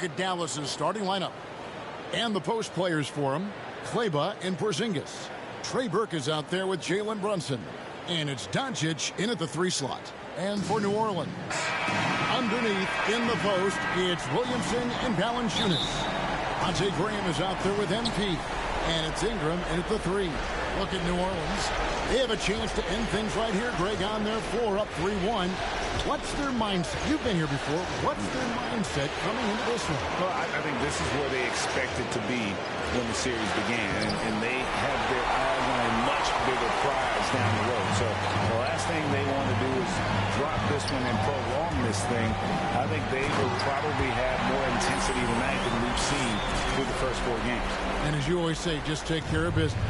look at Dallas's starting lineup. And the post players for him, Kleba and Porzingis. Trey Burke is out there with Jalen Brunson. And it's Doncic in at the 3 slot. And for New Orleans, underneath in the post, it's Williamson and Valanciunas. Monte Graham is out there with MP. And it's Ingram in at the 3. Look at New Orleans. They have a chance to end things right here, Greg, on their floor, up 3-1. What's their mindset? You've been here before. What's their mindset coming into this one? Well, I think this is where they expected to be when the series began, and they have their eyes on a much bigger prize down the road. So the last thing they want to do is drop this one and prolong this thing. I think they will probably have more intensity tonight than we've seen through the first 4 games. And as you always say, just take care of business.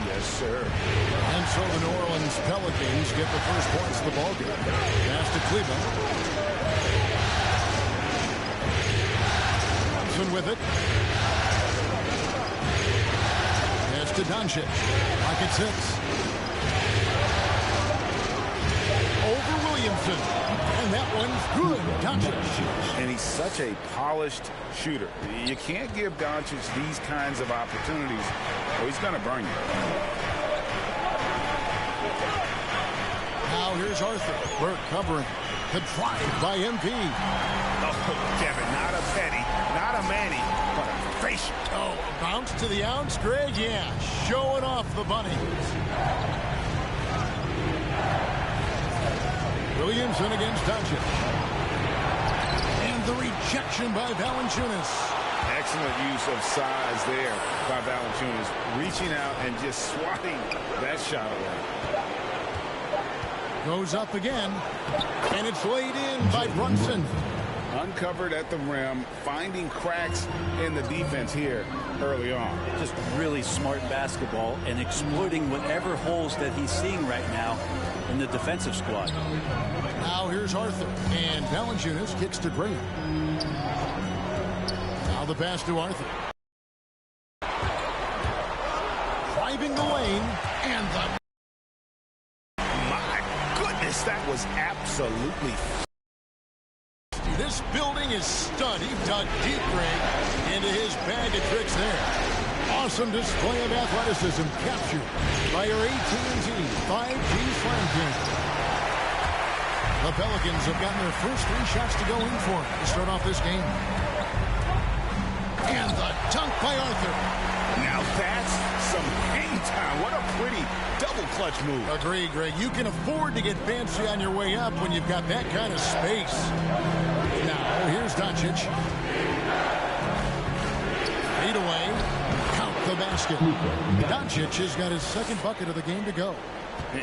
Yes, sir. And so the New Orleans Pelicans get the first points of the ballgame. Pass to Cleveland. Thompson with it. Pass to Doncic. Pocket 6. Over Williamson. And that one's good. Doncic. And he's such a polished shooter. You can't give Doncic these kinds of opportunities, or he's going to burn you. Now here's Arthur. Burke covering. The drive by MP. Oh, Kevin, not a Petty, not a Manny, but a facial. Oh, a bounce to the ounce, Greg? Yeah, showing off the bunnies. Williamson against Doncic. And the rejection by Valanciunas. Excellent use of size there by Valanciunas, reaching out and just swatting that shot away. Goes up again, and it's laid in by Brunson. Uncovered at the rim, finding cracks in the defense here early on. Just really smart basketball and exploiting whatever holes that he's seeing right now in the defensive squad. Now here's Arthur, and Valanciunas kicks to Graham. Now the pass to Arthur. Driving the lane, and the... My goodness, that was absolutely... This building is stunned. He dug deep, Greg, into his bag of tricks there. Awesome display of athleticism captured by your AT&T 5G Slam King. The Pelicans have gotten their first 3 shots to go in for to start off this game. And the dunk by Arthur. Now that's some hang time. What a pretty double clutch move. Agreed, Greg. You can afford to get fancy on your way up when you've got that kind of space. Now, here's Doncic. Feed away. Count the basket. Doncic has got his second bucket of the game to go.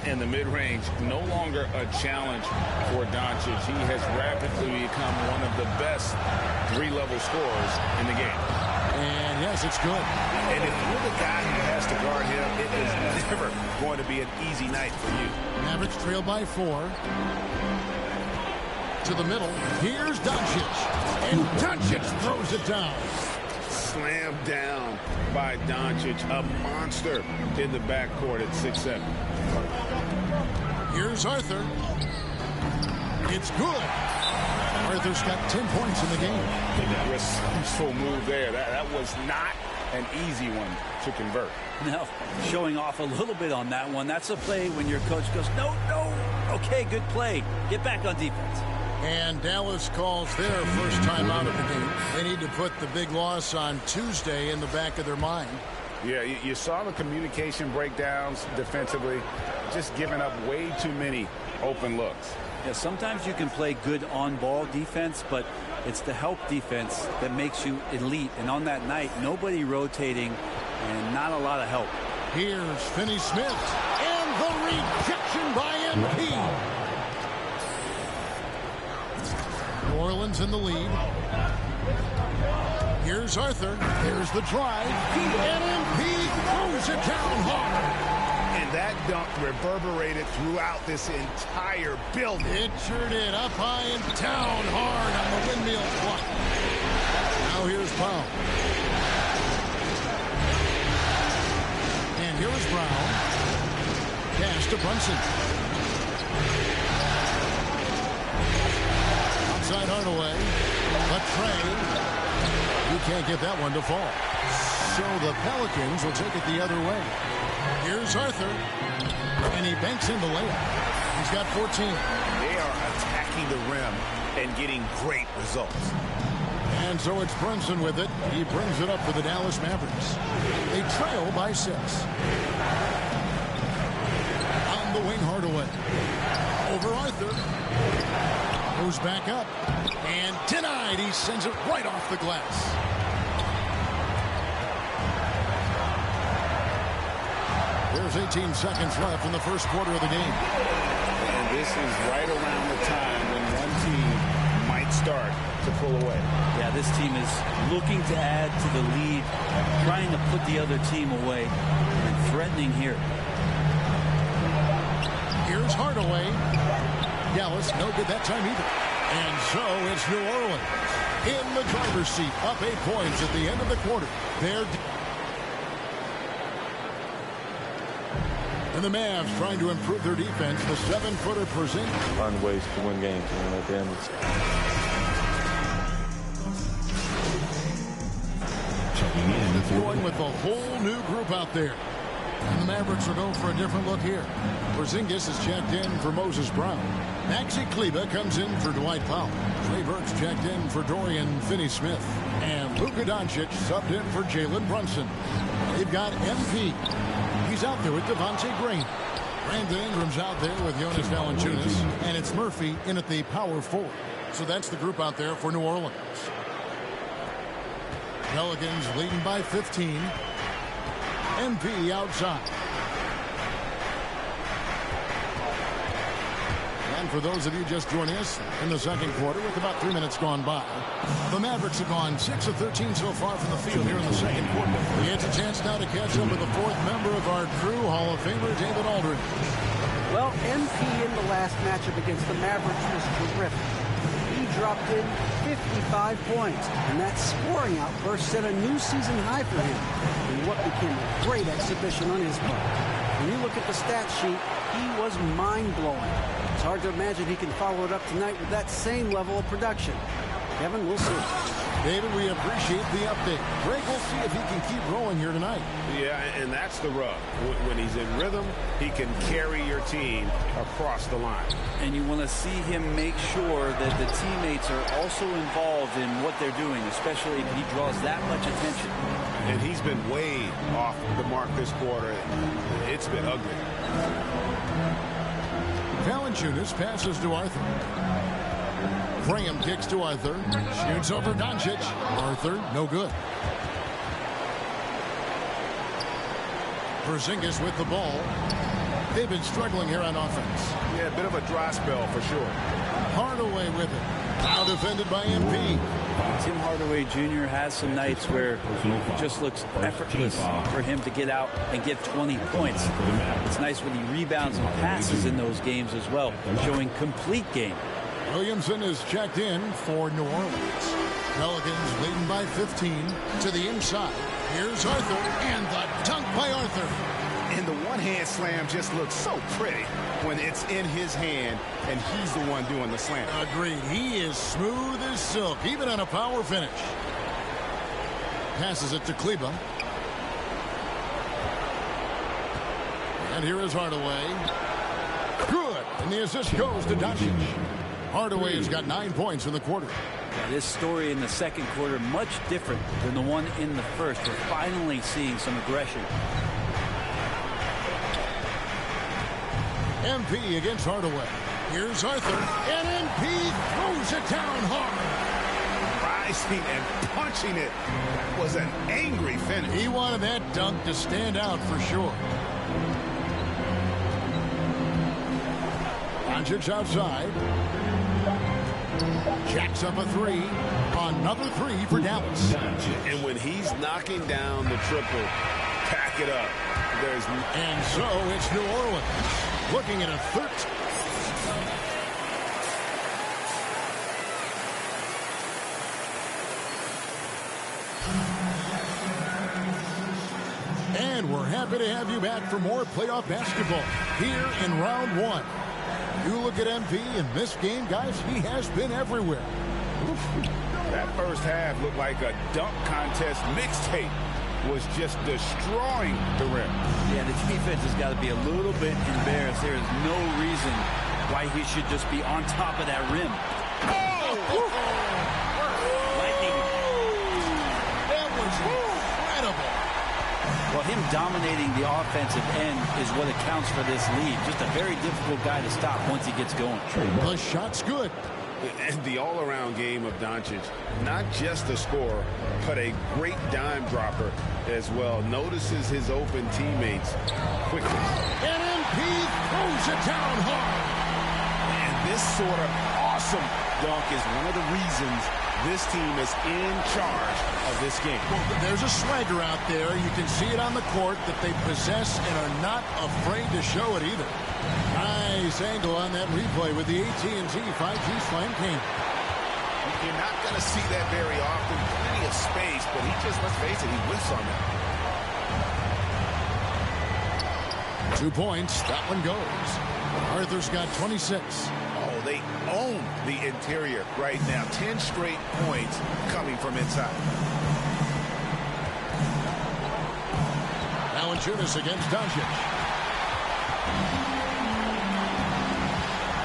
In the mid-range, no longer a challenge for Doncic. He has rapidly become one of the best 3-level scorers in the game. And yes, it's good. And if you're the guy who has to guard him, it is never going to be an easy night for you. Mavericks trail by 4. To the middle. Here's Doncic. And Doncic throws it down. Slammed down by Doncic. A monster in the backcourt at 6'7". Here's Arthur. It's good. Arthur's got 10 points in the game. A resourceful move there. That was not an easy one to convert. No, showing off a little bit on that one. That's a play when your coach goes, no, no. Okay, good play. Get back on defense. And Dallas calls their first time out of the game. They need to put the big loss on Tuesday in the back of their mind. Yeah, you saw the communication breakdowns defensively, just giving up way too many open looks. Yeah, sometimes you can play good on-ball defense, but it's the help defense that makes you elite. And on that night, nobody rotating and not a lot of help. Here's Finney-Smith, and the rejection by MP. New Orleans in the lead. Here's Arthur. Here's the drive. And MP throws it down hard. And that dunk reverberated throughout this entire building. It sure did. Up high and down hard on the windmill block. Now here's Brown. And here is Brown. Pass to Brunson. Outside Hardaway. But Trey can't get that one to fall. So the Pelicans will take it the other way. Here's Arthur. And he banks in the layup. He's got 14. They are attacking the rim and getting great results. And so it's Brunson with it. He brings it up for the Dallas Mavericks. They trail by 6. On the wing, Hardaway. Over Arthur. Goes back up. And denied. He sends it right off the glass. There's 18 seconds left in the first quarter of the game. And this is right around the time when one team might start to pull away. Yeah, this team is looking to add to the lead, trying to put the other team away, and threatening here. Here's Hardaway. Dallas, no good that time either. And so it's New Orleans in the driver's seat, up 8 points at the end of the quarter. And the Mavs trying to improve their defense. The 7-footer Porzingis. Find ways to win games, at the end. Checking in. Going with a whole new group out there. And the Mavericks will go for a different look here. Porzingis is checked in for Moses Brown. Maxi Kleber comes in for Dwight Powell. Trey Burke's checked in for Dorian Finney-Smith. And Luka Doncic subbed in for Jalen Brunson. They've got MP. He's out there with Devontae Green. Brandon Ingram's out there with Jonas Valanciunas. And it's Murphy in at the power forward. So that's the group out there for New Orleans. Pelicans leading by 15. MP outside. And for those of you just joining us in the second quarter with about 3 minutes gone by, the Mavericks have gone 6 of 13 so far from the field here in the second quarter. He gets a chance now to catch up with the 4th member of our crew, Hall of Famer David Aldridge. Well, MP in the last matchup against the Mavericks was terrific. He dropped in 55 points, and that scoring outburst set a new season high for him in what became a great exhibition on his part. When you look at the stat sheet, he was mind-blowing. It's hard to imagine he can follow it up tonight with that same level of production. Kevin, we'll see. David, we appreciate the update. Greg, we'll see if he can keep rolling here tonight. Yeah, and that's the rub. When he's in rhythm, he can carry your team across the line. And you want to see him make sure that the teammates are also involved in what they're doing, especially if he draws that much attention. And he's been way off the mark this quarter. It's been ugly. Valanciunas passes to Arthur. Graham kicks to Arthur. Shoots over Doncic. Arthur, no good. Porzingis with the ball. They've been struggling here on offense. Yeah, a bit of a dry spell for sure. Hardaway with it. Now defended by MP. Tim Hardaway Jr. has some nights where it just looks effortless for him to get out and get 20 points. It's nice when he rebounds and passes in those games as well, showing complete game. Williamson is checked in for New Orleans. Pelicans leading by 15 to the inside. Here's Arthur, and the dunk by Arthur. And the one-hand slam just looks so pretty when it's in his hand and he's the one doing the slam. Agreed. He is smooth as silk, even on a power finish. Passes it to Kleber. And here is Hardaway. Good. And the assist goes to Doncic. Hardaway has got 9 points in the quarter. Yeah, this story in the second quarter much different than the one in the first. We're finally seeing some aggression. MP against Hardaway. Here's Arthur, and MP throws it down hard. Rising and punching it. That was an angry finish. He wanted that dunk to stand out for sure. Doncic outside. Jacks up a 3. Another 3 for Dallas. And when he's knocking down the triple, pack it up. And so it's New Orleans looking at a 13. And we're happy to have you back for more playoff basketball here in round 1. You look at MP in this game, guys, he has been everywhere. That first half looked like a dunk contest mixtape. Was just destroying the rim. Yeah, the defense has got to be a little bit embarrassed. There is no reason why he should just be on top of that rim. Oh! Lightning. That was incredible. Well, him dominating the offensive end is what accounts for this lead. Just a very difficult guy to stop once he gets going. The shot's good. And the all-around game of Doncic, not just a scorer, but a great dime dropper as well. Notices his open teammates quickly. And MP throws it down hard. And this sort of awesome dunk is one of the reasons this team is in charge of this game. Well, there's a swagger out there. You can see it on the court that they possess and are not afraid to show it either. Nice angle on that replay with the AT&T 5G Slam King. You're not going to see that very often. Plenty of space, but he just, let's face it, he whiffs on that. 2 points. That one goes. Arthur's got 26. Oh, they own the interior right now. 10 straight points coming from inside. Now Valanciunas against Doncic.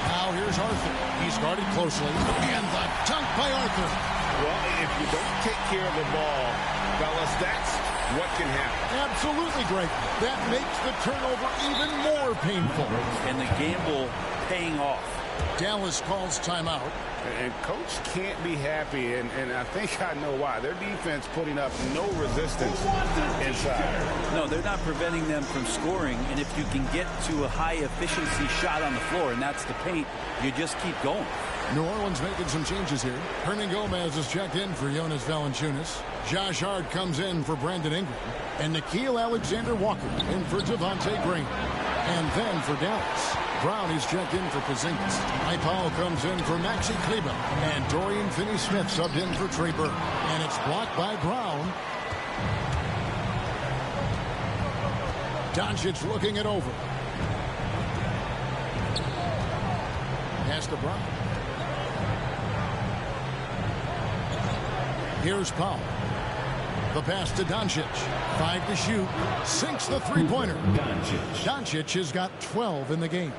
Now here's Arthur. He's guarded closely. And the dunk by Arthur. Well, if you don't take care of the ball, fellas, that's what can happen. Absolutely great. That makes the turnover even more painful. And the gamble paying off. Dallas calls timeout. And coach can't be happy, and I think I know why. Their defense putting up no resistance inside. No, they're not preventing them from scoring, and if you can get to a high-efficiency shot on the floor, and that's the paint, you just keep going. New Orleans making some changes here. Hernan Gomez is checked in for Jonas Valanciunas. Josh Hart comes in for Brandon Ingram. And Nickeil Alexander-Walker in for Devontae Green. And then for Dallas, Brown is checked in for Porzingis. Mike Powell comes in for Maxi Kleber. And Dorian Finney-Smith subbed in for Trey Burke. And it's blocked by Brown. Doncic looking it over. Pass to Brown. Here's Powell. The pass to Doncic. 5 to shoot. Sinks the three-pointer. Doncic has got 12 in the game.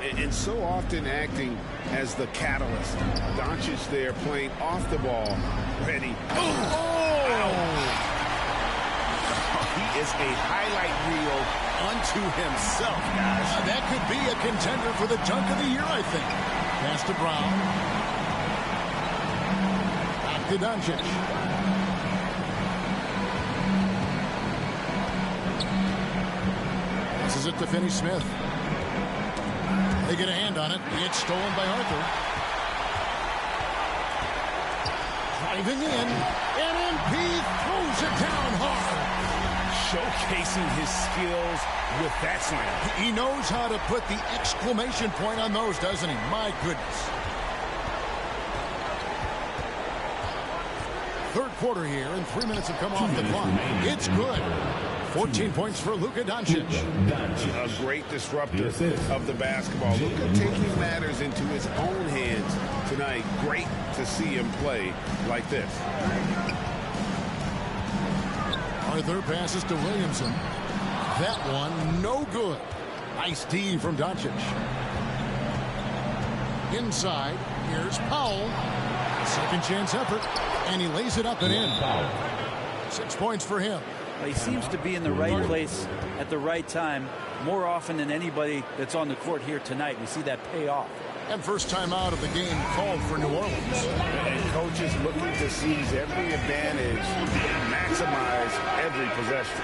And so often acting as the catalyst. Doncic there playing off the ball. Ready. He is a highlight reel unto himself, guys. That could be a contender for the dunk of the year, I think. Pass to Brown. Back to Doncic. Passes it to Finney-Smith. They get a hand on it. It's stolen by Arthur. Driving in. And MP throws it down hard. Showcasing his skills with that slam. He knows how to put the exclamation point on those, doesn't he? My goodness. Third quarter here, and 3 minutes have come off the clock. It's good. 14 points for Luka Doncic. A great disruptor of the basketball. Luka taking matters into his own hands tonight. Great to see him play like this. Arthur passes to Williamson. That one, no good. Nice D from Doncic. Inside, here's Powell. Second chance effort, and he lays it up and in. 6 points for him. He seems to be in the right place at the right time more often than anybody that's on the court here tonight. We see that pay off. And first time out of the game called for New Orleans. And coaches looking to seize every advantage and maximize every possession.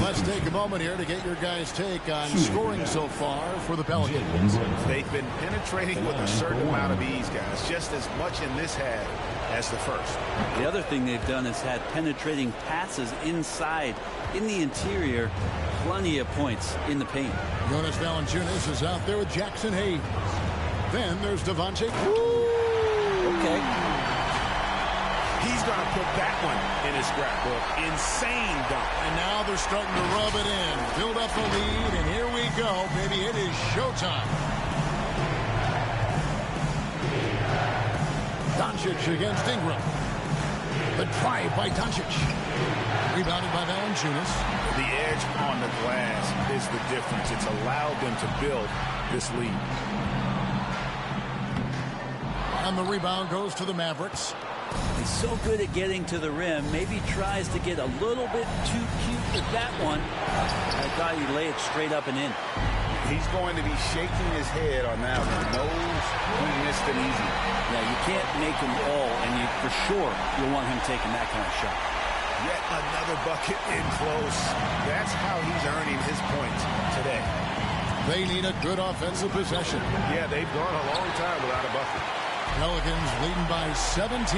Let's take a moment here to get your guys' take on scoring so far for the Pelicans. They've been penetrating with a certain amount of ease, guys, just as much in this half as the first. The other thing they've done is had penetrating passes inside, in the interior, plenty of points in the paint. Jonas Valanciunas is out there with Jackson Hayes. Then there's Devontae. Okay. He's going to put that one in his scrapbook. Insane dunk. And now they're starting to rub it in. Build up the lead, and here we go, baby. It is showtime. Doncic against Ingram. The drive by Doncic. Rebounded by Valanciunas. The edge on the glass is the difference. It's allowed them to build this lead. And the rebound goes to the Mavericks. He's so good at getting to the rim. Maybe tries to get a little bit too cute with that one. I thought he'd lay it straight up and in. He's going to be shaking his head on that one. Knows he missed it easy. Yeah, you can't make them all, and for sure you'll want him taking that kind of shot. Yet another bucket in close. That's how he's earning his points today. They need a good offensive possession. Yeah, they've gone a long time without a bucket. Pelicans leading by 17.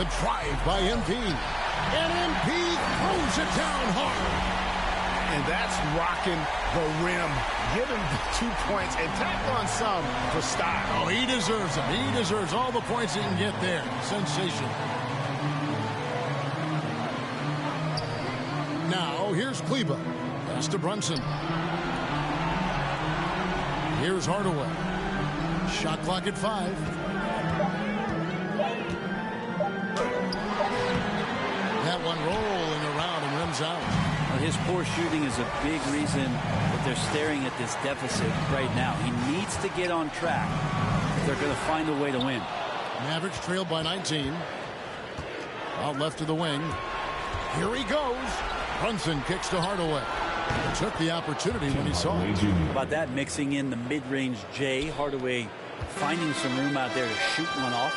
The drive by MP. And MP throws it down hard. And that's rocking the rim. Give him 2 points and tack on some for style. Oh, he deserves them. He deserves all the points he can get there. Sensational. Now, here's Kleba. Pass to Brunson. Here's Hardaway. Shot clock at 5. That one rolling around and rims out. Well, his poor shooting is a big reason that they're staring at this deficit right now. He needs to get on track if they're going to find a way to win. Mavericks trailed by 19. Out left to the wing. Here he goes. Brunson kicks to Hardaway. He took the opportunity when he saw it. How about that, mixing in the mid-range J. Hardaway finding some room out there to shoot one off.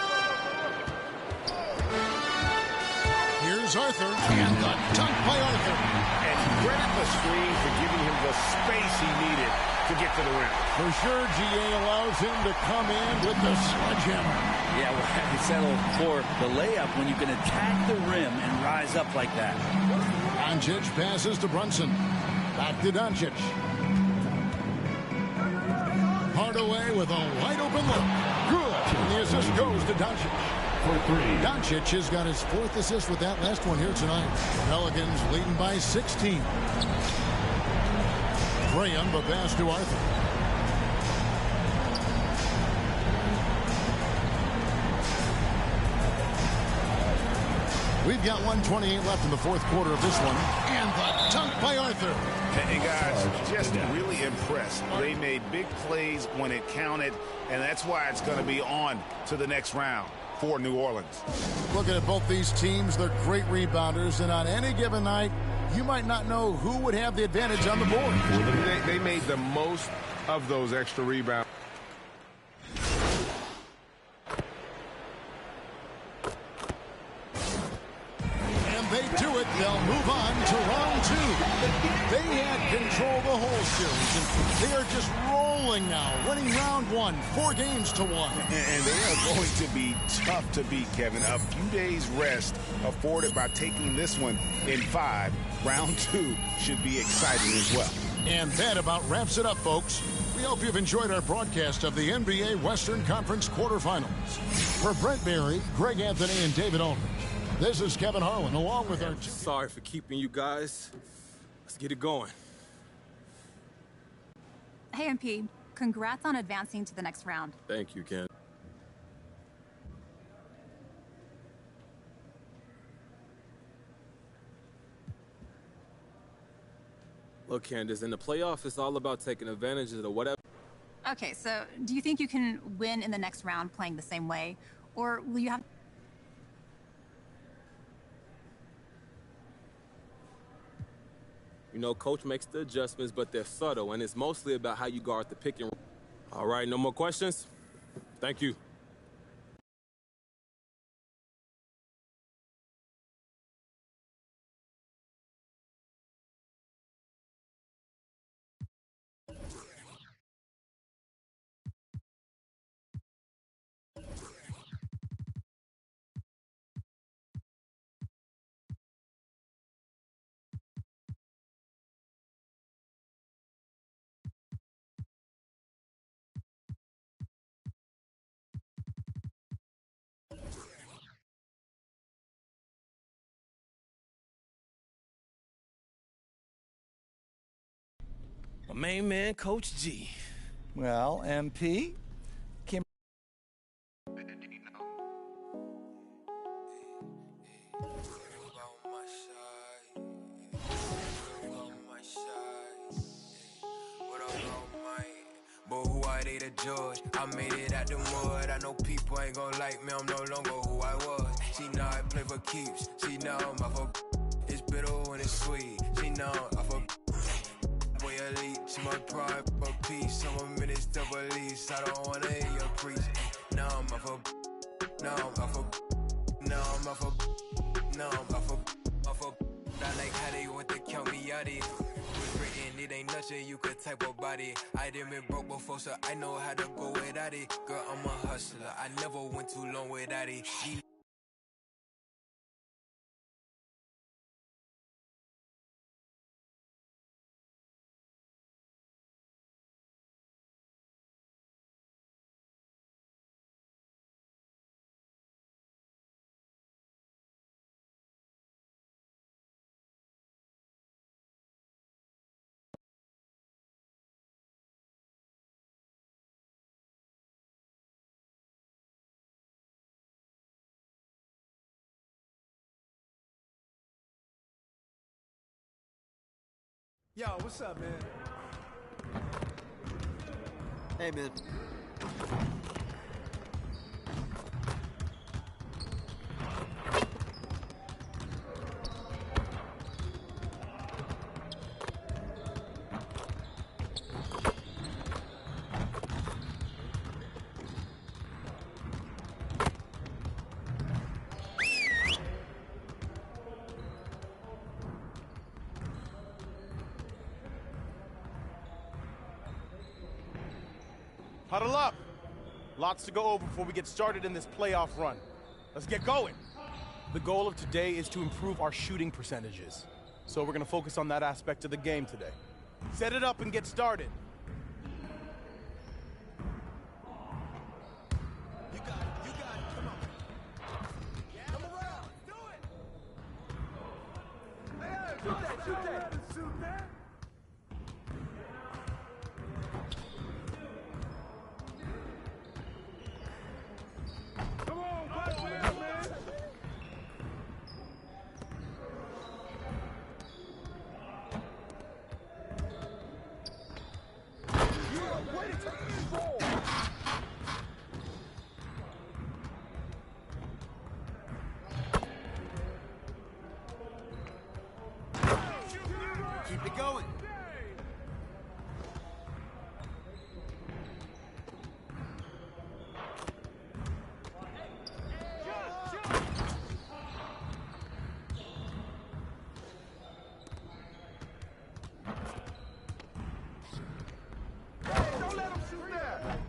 Here's Arthur. And the dunk by Arthur. And credit the screen for giving him the space he needed to get to the rim. For sure, GA allows him to come in with the sledgehammer. Yeah, we'll have to settle for the layup when you can attack the rim and rise up like that. Doncic passes to Brunson. Back to Doncic. Hardaway with a wide open look. Good. And the assist goes to Doncic. Doncic has got his 4th assist with that last one here tonight. Pelicans leading by 16. Graham, the pass to Arthur. We've got 1:28 left in the 4th quarter of this one. And the dunk by Arthur. And guys, just really impressed. They made big plays when it counted, and that's why it's going to be on to the next round for New Orleans. Looking at both these teams, they're great rebounders, and on any given night, you might not know who would have the advantage on the board. They made the most of those extra rebounds. They do it, they'll move on to round 2. They had control the whole series, and they are just rolling now, winning round 1, 4 games to 1. And they are going to be tough to beat, Kevin. A few days rest afforded by taking this one in 5. Round 2 should be exciting as well. And that about wraps it up, folks. We hope you've enjoyed our broadcast of the NBA Western Conference quarterfinals. For Brent Berry, Greg Anthony, and David Aldridge, this is Kevin Harlan, along with our... Sorry for keeping you guys. Let's get it going. Hey, MP. Congrats on advancing to the next round. Thank you, Ken. Look, Candace, in the playoffs, it's all about taking advantage of the whatever. Okay, so do you think you can win in the next round playing the same way? Or will you have... You know, coach makes the adjustments, but they're subtle, and it's mostly about how you guard the pick and roll. All right, no more questions? Thank you. My main man, Coach G. Well, MP, George. I made it out the mud. I know people ain't gon' like me. I'm no longer who I was. She know I play for keeps. She know I'm off of. It's bitter when it's sweet. She know I'm off of. Boy elite. She my pride, my peace. I'm a minister of lease. I don't wanna hear your preach. Now I'm off of. Now I'm off of. Now I'm off of. Now I'm off of. I like how they want to count me out it. Was written, it ain't nothing you could type about it. I done been broke before, so I know how to go without it. Girl, I'm a hustler. I never went too long without it. Yo, what's up, man? Hey, man. Huddle up. Lots to go over before we get started in this playoff run. Let's get going. The goal of today is to improve our shooting percentages. So we're going to focus on that aspect of the game today. Set it up and get started. You got it, come on. Come around, do it! Hey, shoot that! Shoot that! Keep it going. Don't let him shoot that!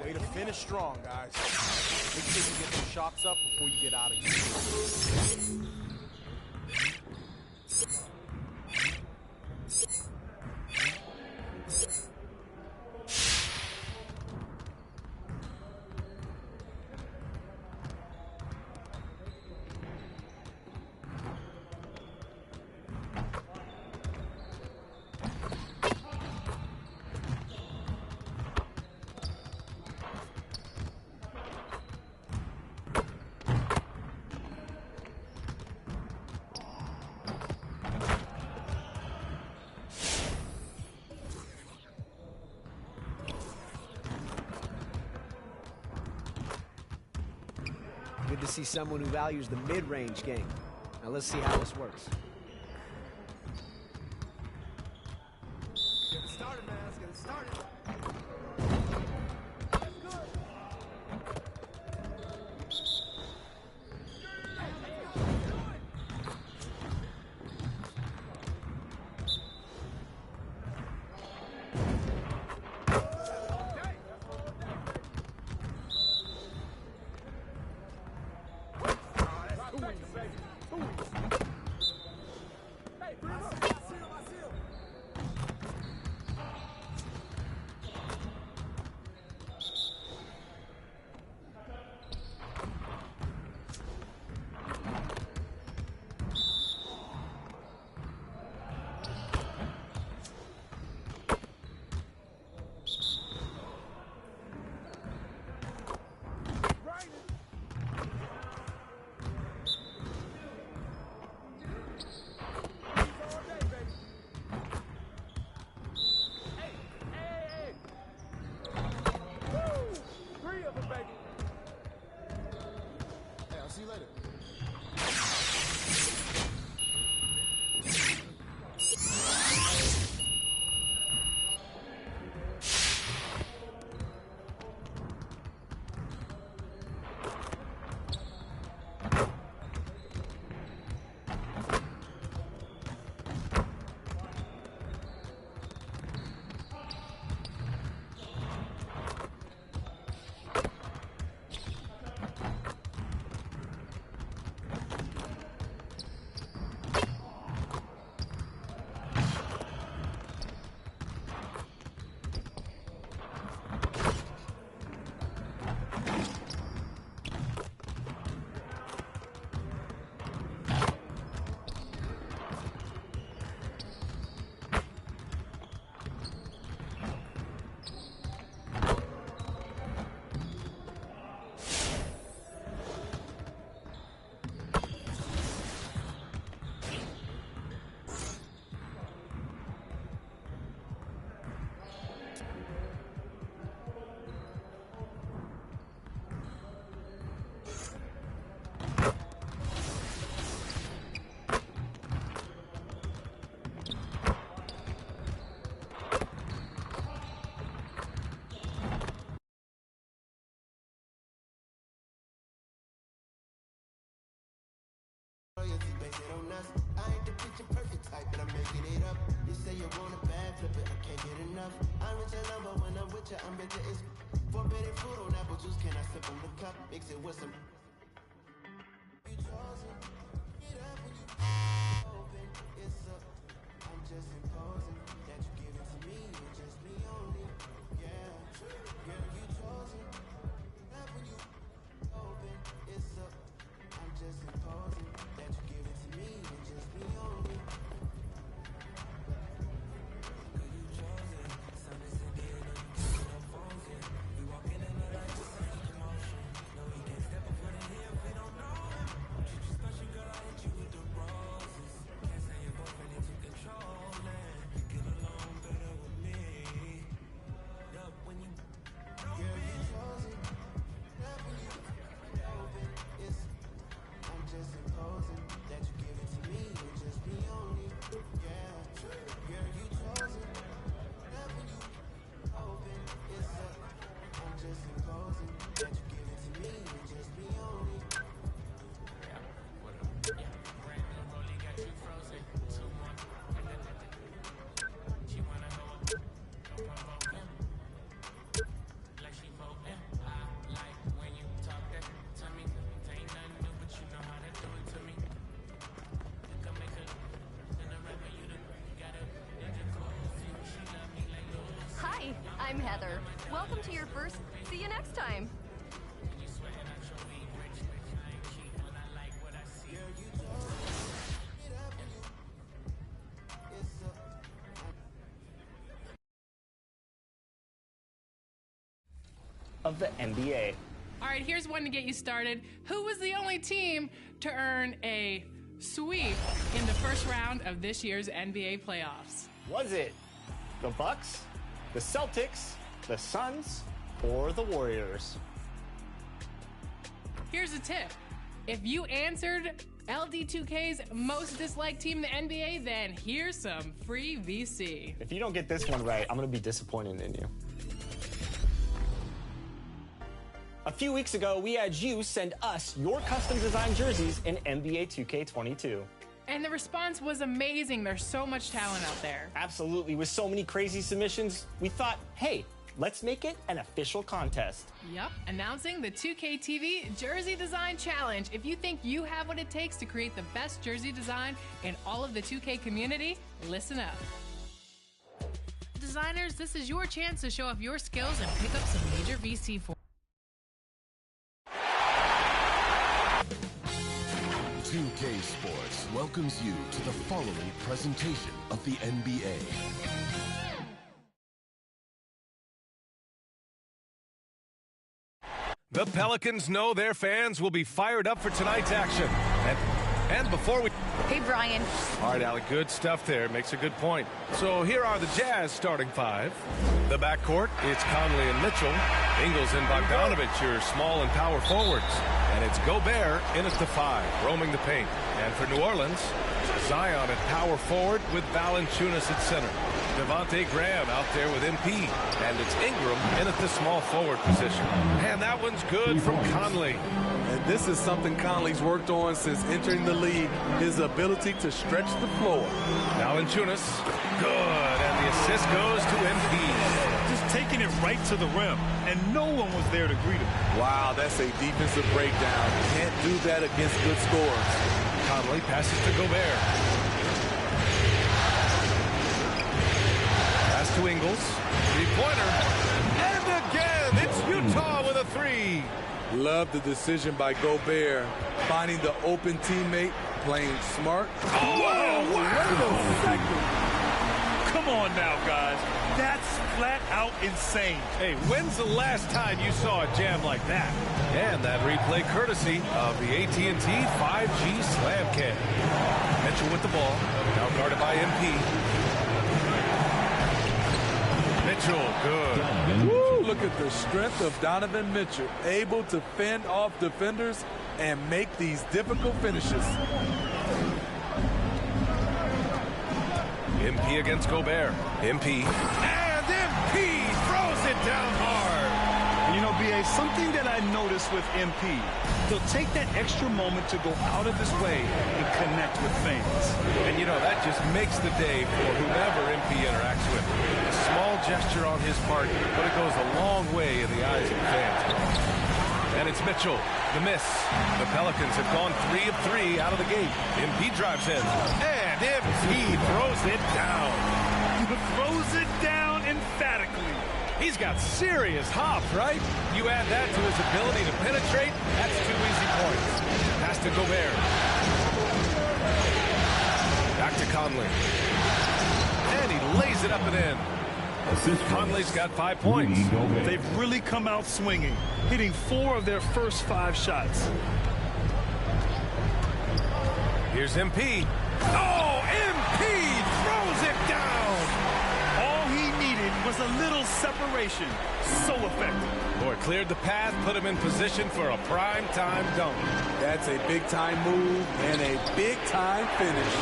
Way to finish strong, guys. Make sure you get some shots up before you get out of here. Good to see someone who values the mid-range game. Now let's see how this works. Get it started, man. Let's get it started. See you later. Base it on us. I ain't the picture perfect type, but I'm making it up. You say you want a bad flip it, I can't get enough. I'm with your number when I'm with you, I'm with you. It's forbidden fruit on apple juice. Can I sip on the cup? Mix it with some. You chosen. Get up when you open. It's up. I'm just imposing that you give it to me and just me only. Yeah, girl, you chosen. Get up when you open. It's up. I'm just imposing that you give it to me and just me only. Girl, you chosen. Sun is in the air, no, you can't get no phones in. We walking in the light, just like commotion. No, we can't step up foot in here if we don't know him. Treat you special, girl, I hit you with the roses. Can't say your boyfriend into controlling. Get along better with me. Up when you girl, you chosen. Up when you open. It's I'm just imposing that you give it to me and just me only. Yeah, girl, you chosen. Love when you open, it's up. I'm just imposing that you give it to me and just me only. Yeah, what up? Yeah, brand new rollie got you frozen. 2 more. She wanna go up, don't provoke him. Like she voting. I like when you talk that to me. Ain't nothing new, but you know how to do it to me. You can make her in a rapper, you gotta ninja clothes. She love me like Louis. Hi, I'm Heather. Welcome to your first. See you next time. You sweating out your weed, rich, I ain't cheap when I like what I see. Girl, you chose. Get up and you. It's up. Of the NBA. All right, here's one to get you started. Who was the only team to earn a sweep in the first round of this year's NBA playoffs? Was it the Bucks, the Celtics, the Suns, or the Warriors? Here's a tip. If you answered LD2K's most disliked team in the NBA, then here's some free VC. If you don't get this one right, I'm going to be disappointed in you. A few weeks ago, we had you send us your custom design jerseys in NBA 2K22. And the response was amazing. There's so much talent out there. Absolutely. With so many crazy submissions, we thought, hey, let's make it an official contest. Yup, announcing the 2K TV Jersey Design Challenge. If you think you have what it takes to create the best jersey design in all of the 2K community, listen up. Designers, this is your chance to show off your skills and pick up some major VC for 2K Sports welcomes you to the following presentation of the NBA. The Pelicans know their fans will be fired up for tonight's action. And before we... Hey, Brian. All right, Allie, good stuff there. Makes a good point. So here are the Jazz starting five. The backcourt, it's Conley and Mitchell. Ingles and Bogdanovich, your small and power forwards. And it's Gobert in at the five, roaming the paint. And for New Orleans, Zion at power forward with Valanciunas at center. Devontae Graham out there with MP. And it's Ingram in at the small forward position. And that one's good from Conley. And this is something Conley's worked on since entering the league, his ability to stretch the floor. Valanciunas, good, and the assist goes to MP. Just taking it right to the rim, and no one was there to greet him. Wow, that's a defensive breakdown. Can't do that against good scores. Conley passes to Gobert. Pass to Ingles, three-pointer, and again, it's Utah with a three. Love the decision by Gobert, finding the open teammate, playing smart. Whoa, wait a second. Come on now, guys. That's flat out insane. Hey, when's the last time you saw a jam like that? And that replay courtesy of the AT&T 5G Slam Cam. Mitchell with the ball, now guarded by MP. Mitchell, good. Woo, look at the strength of Donovan Mitchell, able to fend off defenders and make these difficult finishes. MP against Gobert. MP. And MP throws it down hard. You know, B.A., something that I noticed with MP, he'll take that extra moment to go out of his way and connect with fans. And, you know, that just makes the day for whomever MP interacts with. A small gesture on his part, but it goes a long way in the eyes of the fans. And it's Mitchell, the miss. The Pelicans have gone 3 of 3 out of the gate. MP drives in, and MP throws it down. Throws it down emphatically. He's got serious hop, right? You add that to his ability to penetrate, that's 2 easy points. Pass to Gobert. Back to Conley. And he lays it up and in. Conley's got 5 points. They've really come out swinging, hitting 4 of their first 5 shots. Here's MP. Oh, MP throws it down. All he needed was a little separation. So effective. Boy, cleared the path, put him in position for a prime-time dunk. That's a big-time move and a big-time finish.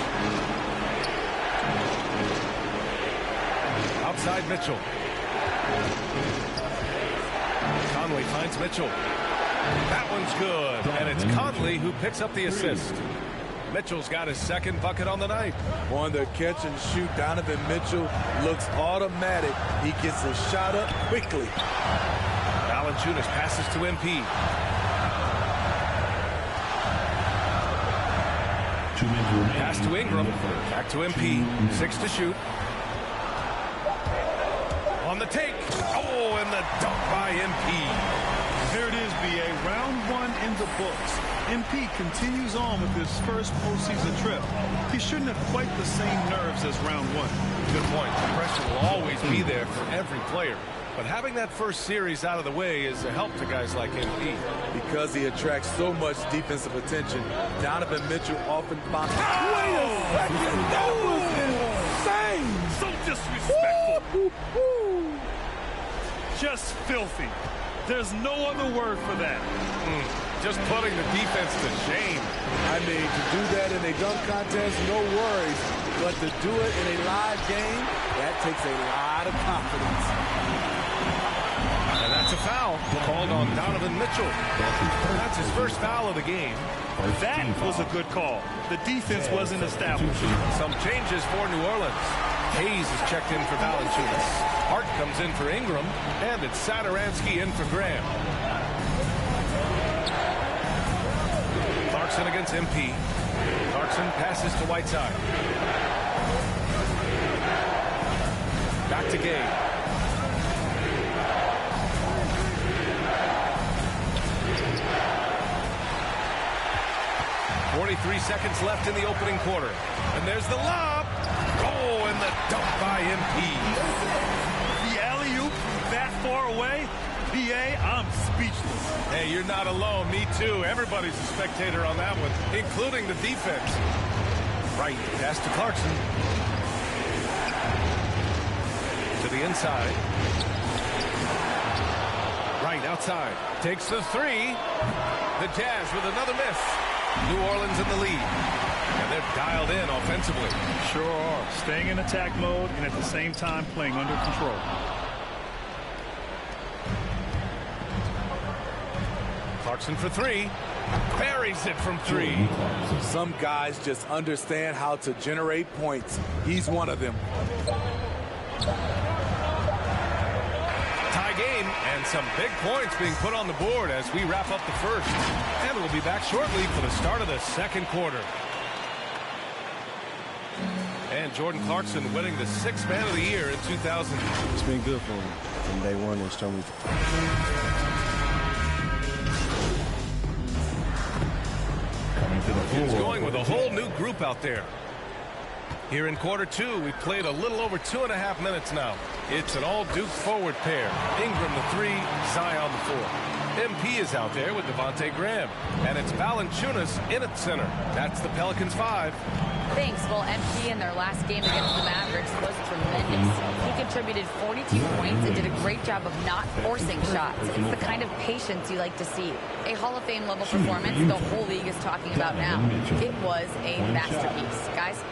Outside Mitchell. Conley finds Mitchell. That one's good. And it's Conley who picks up the assist. Mitchell's got his second bucket on the night. On the catch and shoot, Donovan Mitchell looks automatic. He gets his shot up quickly. Valanciunas passes to MP. Pass to Ingram. Back to MP. 6 to shoot. On the take. Oh, and the dunk by MP. There it is, B.A. Round 1 in the books. MP continues on with his first postseason trip. He shouldn't have quite the same nerves as round 1. Good point. The pressure will always be there for every player. But having that first series out of the way is a help to guys like MP. Because he attracts so much defensive attention, Donovan Mitchell often finds... Wait a second! That was insane! So disrespectful. Just filthy. There's no other word for that. Just putting the defense to shame. I mean, to do that in a dunk contest, no worries. But to do it in a live game, that takes a lot of confidence. And that's a foul called on Donovan Mitchell. That's his first foul of the game. That was a good call. The defense wasn't established. Some changes for New Orleans. Hayes is checked in for Valanciunas. Hart comes in for Ingram. And it's Satoransky in for Graham. Clarkson against MP. Clarkson passes to Whiteside. Back to Gay. .43 seconds left in the opening quarter. And there's the lob. Oh, and the dunk by MP. The alley-oop that far away? PA, I'm speechless. Hey, you're not alone. Me too. Everybody's a spectator on that one, including the defense. Right, pass to Clarkson. To the inside. Right, outside. Takes the three. The Jazz with another miss. New Orleans in the lead. And they're dialed in offensively. Sure are. Staying in attack mode and at the same time playing under control. Clarkson for three. Buries it from three. Some guys just understand how to generate points. He's one of them. Tie game and some big points being put on the board as we wrap up the first. And we'll be back shortly for the start of the second quarter. And Jordan Clarkson winning the 6th Man of the Year in 2000. It's been good for him from day one. They showed me. He's going with a whole new group out there. Here in quarter two, we've played a little over 2.5 minutes now. It's an all-Duke forward pair. Ingram the three, Zion the four. MP is out there with Devontae Graham. And it's Valanciunas in at center. That's the Pelicans 5. Thanks. Well, MP in their last game against the Mavericks was tremendous. He contributed 42 points and did a great job of not forcing shots. It's the kind of patience you like to see. A Hall of Fame level performance the whole league is talking about now. It was a masterpiece. Guys?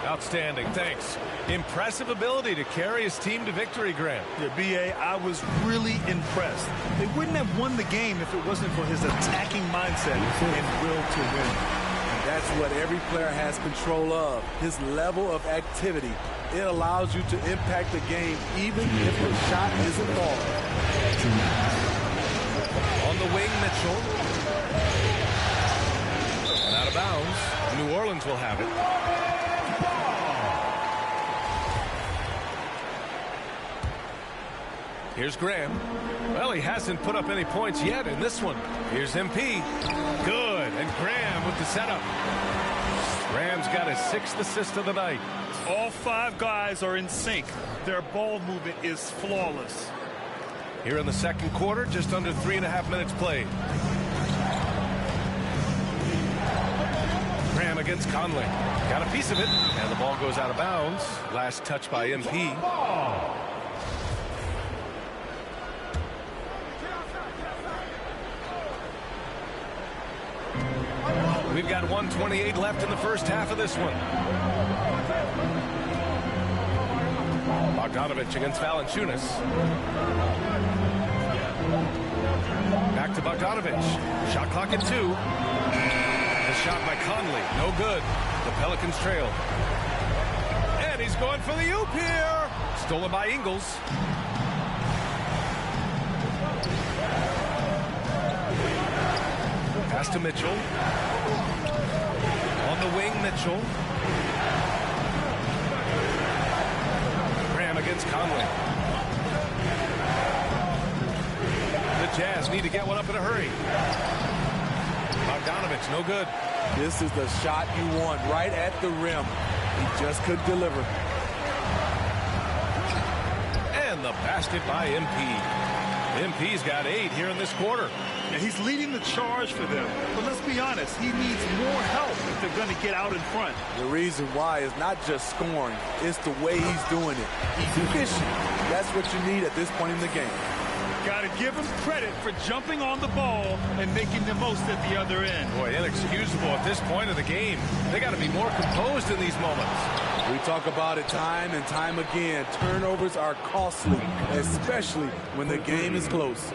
Outstanding. Thanks. Impressive ability to carry his team to victory, Graham. Yeah, B.A., I was really impressed. They wouldn't have won the game if it wasn't for his attacking mindset and will to win. That's what every player has control of, his level of activity. It allows you to impact the game even if the shot isn't falling. On the wing, Mitchell. And out of bounds. New Orleans will have it. Here's Graham. Well, he hasn't put up any points yet in this one. Here's MP. Good. And Graham with the setup. Graham's got his 6th assist of the night. All 5 guys are in sync. Their ball movement is flawless. Here in the second quarter, just under 3.5 minutes played. Graham against Conley. Got a piece of it. And the ball goes out of bounds. Last touch by MP. We've got 1:28 left in the first half of this one. Bogdanovich against Valanciunas. Back to Bogdanovich. Shot clock at 2. The shot by Conley. No good. The Pelicans trail. And he's going for the oop here. Stolen by Ingles. Pass to Mitchell. On the wing, Mitchell. Graham against Conley. The Jazz need to get one up in a hurry. Bogdanovich, no good. This is the shot you want, right at the rim. He just couldn't deliver. And the basket by MP. MP's got 8 here in this quarter. And he's leading the charge for them. But let's be honest, he needs more help if they're going to get out in front. The reason why is not just scoring, it's the way he's doing it. He's efficient. That's what you need at this point in the game. Got to give him credit for jumping on the ball and making the most at the other end. Boy, inexcusable at this point of the game. They got to be more composed in these moments. We talk about it time and time again. Turnovers are costly, especially when the game is close.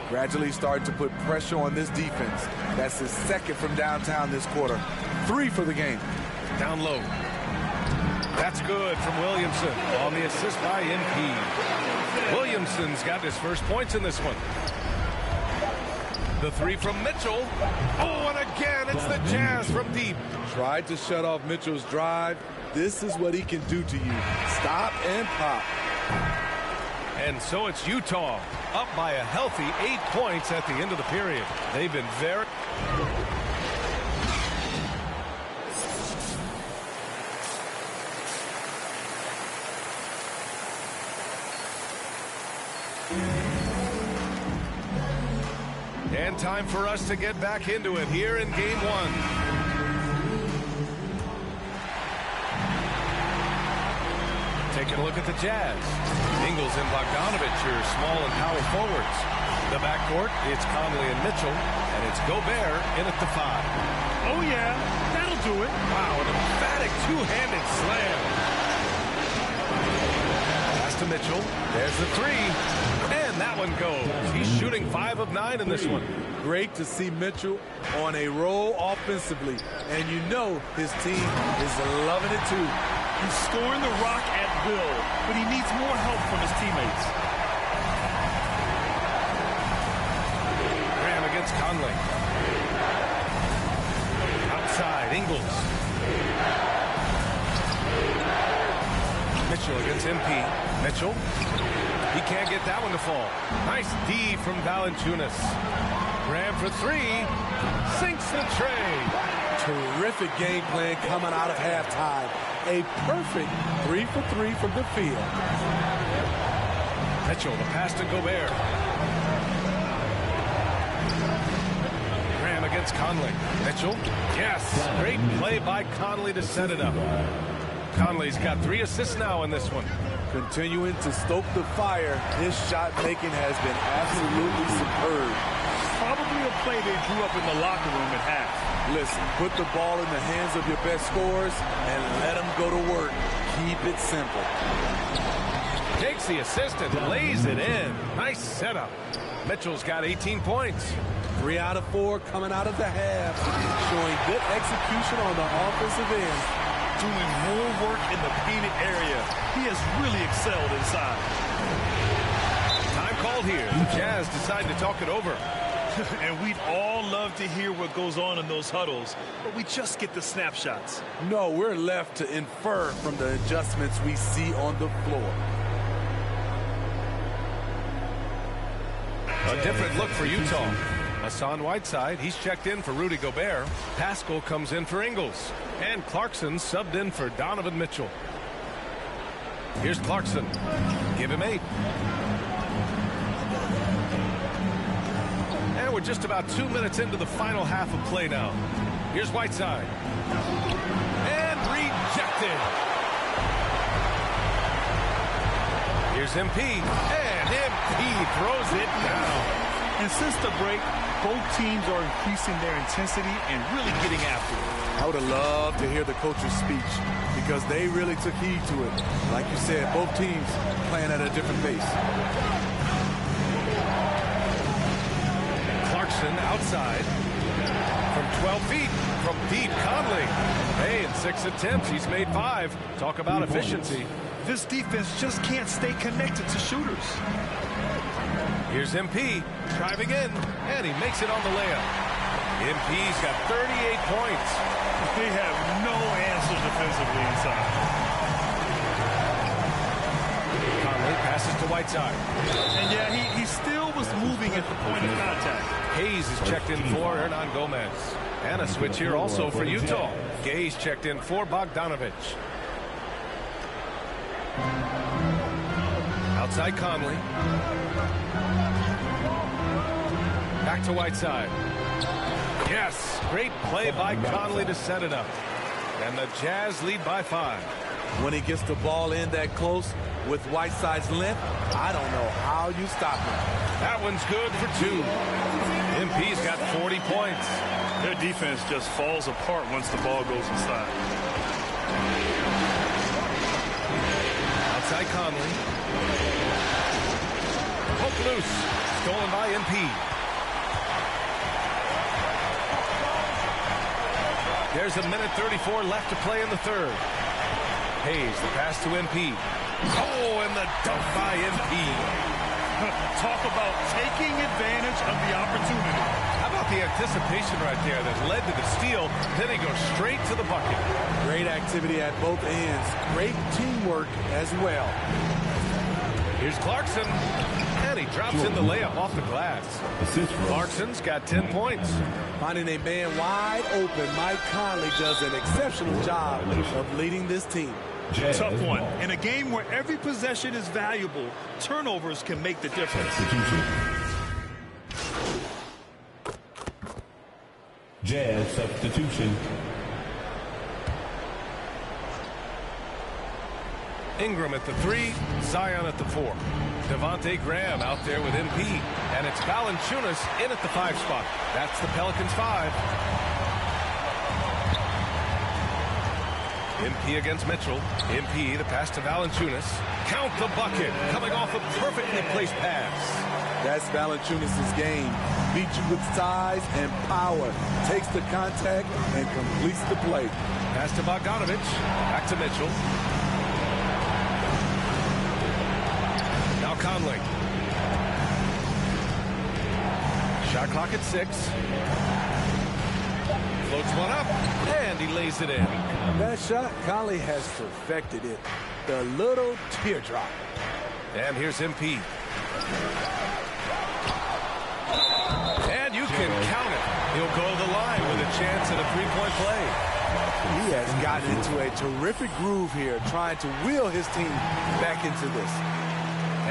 Gradually starting to put pressure on this defense. That's his second from downtown this quarter. 3 for the game. Down low. That's good from Williamson on the assist by MP. Williamson's got his first points in this one. The 3 from Mitchell. Oh, and again, it's the Jazz from deep. Tried to shut off Mitchell's drive. This is what he can do to you. Stop and pop. And so it's Utah up by a healthy 8 points at the end of the period. They've been very... And time for us to get back into it here in Game 1. Taking a look at the Jazz. Ingles and Bogdanovich are small and power forwards. The backcourt, it's Conley and Mitchell, and it's Gobert in at the 5. Oh, yeah, that'll do it. Wow, an emphatic two-handed slam. Pass to Mitchell. There's the 3. And that one goes. He's shooting 5 of 9 in this one. Great to see Mitchell on a roll offensively. And you know his team is loving it too. He's scoring the rock at will, but he needs more help from his teammates. Graham against Conley. Outside, Ingles. Mitchell against MP. Mitchell. He can't get that one to fall. Nice D from Valanciunas. Graham for 3. Sinks the tray. Terrific game plan coming out of halftime. A perfect 3 for 3 from the field. Mitchell, the pass to Gobert. Graham against Conley. Mitchell. Yes. Great play by Conley to set it up. Conley's got 3 assists now in this one. Continuing to stoke the fire, his shot making has been absolutely superb. Probably a play they drew up in the locker room at half. Listen, put the ball in the hands of your best scorers and let them go to work. Keep it simple. Takes the assist and lays it in. Nice setup. Mitchell's got 18 points. 3 out of 4 coming out of the half, showing good execution on the offensive end. Doing more work in the painted area. He has really excelled inside. Time called here. The Jazz decide to talk it over. And we'd all love to hear what goes on in those huddles, but we just get the snapshots. No, we're left to infer from the adjustments we see on the floor. A different look for Utah. Hassan Whiteside, he's checked in for Rudy Gobert. Pascal comes in for Ingles. And Clarkson subbed in for Donovan Mitchell. Here's Clarkson. Give him 8. And we're just about 2 minutes into the final half of play now. Here's Whiteside. And rejected. Here's MP. And MP throws it down. And since the break, both teams are increasing their intensity and really getting after it. I would have loved to hear the coach's speech because they really took heed to it. Like you said, both teams playing at a different pace. Clarkson outside from 12 feet from deep. Conley. Hey, in 6 attempts, he's made 5. Talk about efficiency. This defense just can't stay connected to shooters. Here's MP driving in, and he makes it on the layup. MP's got 38 points. They have no answer defensively inside. Conley passes to Whiteside. And yeah, he still was moving at the point of contact. Hayes is checked in for Hernan Gomez. And a switch here also for Utah. Gay's checked in for Bogdanovich. Outside Conley. Back to Whiteside. Yes, great play by Conley to set it up. And the Jazz lead by 5. When he gets the ball in that close with Whiteside's length, I don't know how you stop him. That one's good for 2. MP's got 40 points. Their defense just falls apart once the ball goes inside. Outside Conley. Hook loose. Stolen by MP. There's a minute 34 left to play in the third. Hayes, the pass to MP. Oh, and the dunk by MP. Talk about taking advantage of the opportunity. How about the anticipation right there that led to the steal? Then he goes straight to the bucket. Great activity at both ends. Great teamwork as well. Here's Clarkson. And he drops in the layup off the glass. Clarkson's got 10 points. Finding a man wide open, Mike Conley does an exceptional job of leading this team. Tough one. In a game where every possession is valuable, turnovers can make the difference. Jazz substitution. Ingram at the 3, Zion at the 4. Devontae Graham out there with MP. And it's Valanciunas in at the 5 spot. That's the Pelicans 5. MP against Mitchell. MP, the pass to Valanciunas. Count the bucket. Coming off a perfectly placed pass. That's Valanciunas' game. Beats you with size and power. Takes the contact and completes the play. Pass to Bogdanovich. Back to Mitchell. Now Conley. Shot clock at 6. Floats one up, and he lays it in. That shot, Conley has perfected it. The little teardrop. And here's MP. And you can count it. He'll go to the line with a chance at a 3-point play. He has gotten into a terrific groove here, trying to wheel his team back into this.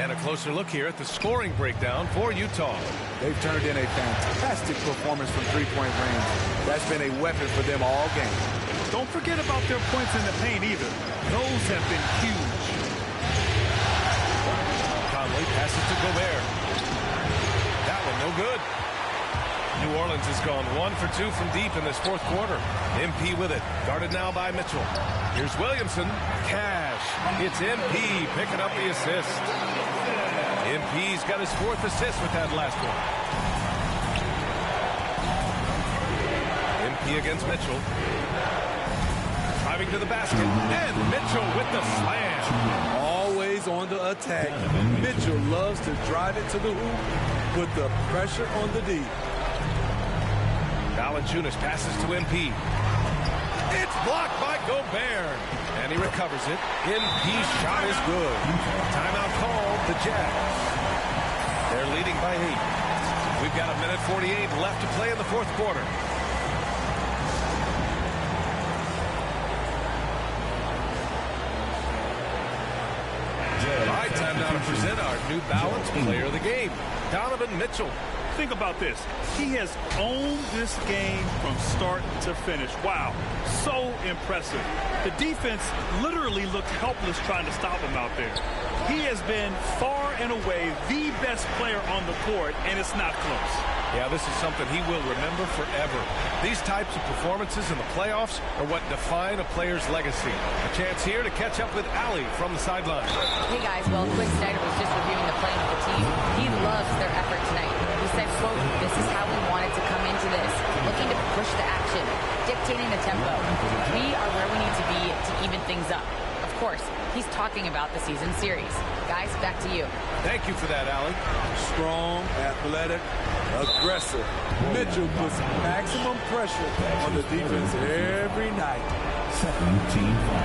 And a closer look here at the scoring breakdown for Utah. They've turned in a fantastic performance from three-point range. That's been a weapon for them all game. Don't forget about their points in the paint either. Those have been huge. Conley passes to Gobert. That one no good. New Orleans has gone 1 for 2 from deep in this fourth quarter. MP with it. Guarded now by Mitchell. Here's Williamson. Cash. It's MP picking up the assist. MP's got his 4th assist with that last one. MP against Mitchell. Driving to the basket. And Mitchell with the slam. Always on the attack. Mitchell loves to drive it to the hoop, put the pressure on the D. Valanciunas passes to MP. It's blocked by Gobert. And he recovers it. MP's shot is good. Timeout called the Jazz. They're leading by 8. We've got a minute 48 left to play in the fourth quarter. All right, time now to present our New Balance Player of the Game, Donovan Mitchell. Think about this. He has owned this game from start to finish. Wow, so impressive. The defense literally looked helpless trying to stop him out there. He has been far and away the best player on the court, and it's not close. Yeah, this is something he will remember forever. These types of performances in the playoffs are what define a player's legacy. A chance here to catch up with Allie from the sideline. Hey guys, well, Quinn Snyder was just reviewing the play of the team. He loves their effort tonight. He said, quote, "This is how we wanted to come into this, looking to push the action, dictating the tempo. We are where we need to be to even things up." Of course, he's talking about the season series. Guys, back to you. Thank you for that, Allie. Strong, athletic, aggressive. Mitchell puts maximum pressure on the defense every night.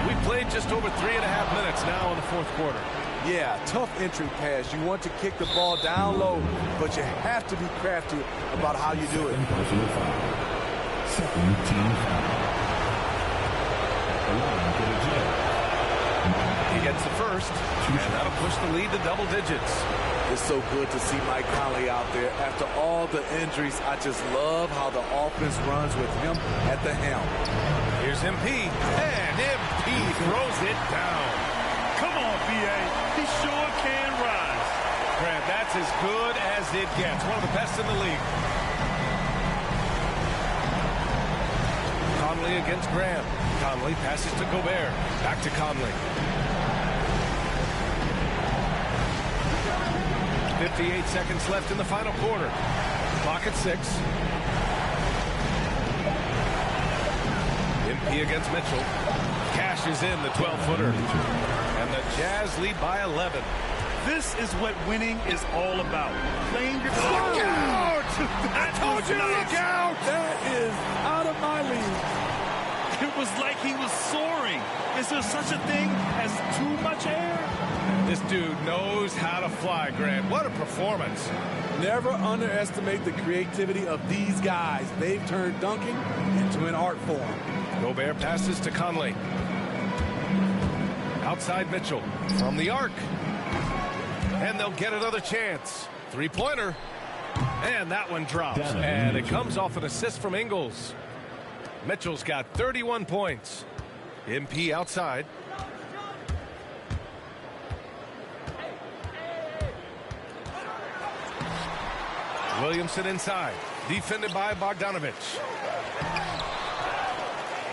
We've played just over 3.5 minutes now in the fourth quarter. Yeah, tough entry pass. You want to kick the ball down low, but you have to be crafty about how you do it. He gets the first, and that'll push the lead to double digits. It's so good to see Mike Conley out there. After all the injuries, I just love how the offense runs with him at the helm. Here's MP, and MP throws it down. Come on, B.A. He sure can rise. Grant, that's as good as it gets. One of the best in the league. Conley against Graham. Conley passes to Gobert. Back to Conley. 58 seconds left in the final quarter. Clock at 6. MP against Mitchell. Cashes in the 12-footer. And the Jazz lead by 11. This is what winning is all about. Playing your... Look out! I told you to look out! That is out of my league. It was like he was soaring. Is there such a thing as too much air? This dude knows how to fly, Grant. What a performance. Never underestimate the creativity of these guys. They've turned dunking into an art form. Gobert passes to Conley. Outside Mitchell from the arc. And they'll get another chance. Three-pointer. And that one drops. And it comes off an assist from Ingles. Mitchell's got 31 points. MP outside. Williamson inside. Defended by Bogdanovich.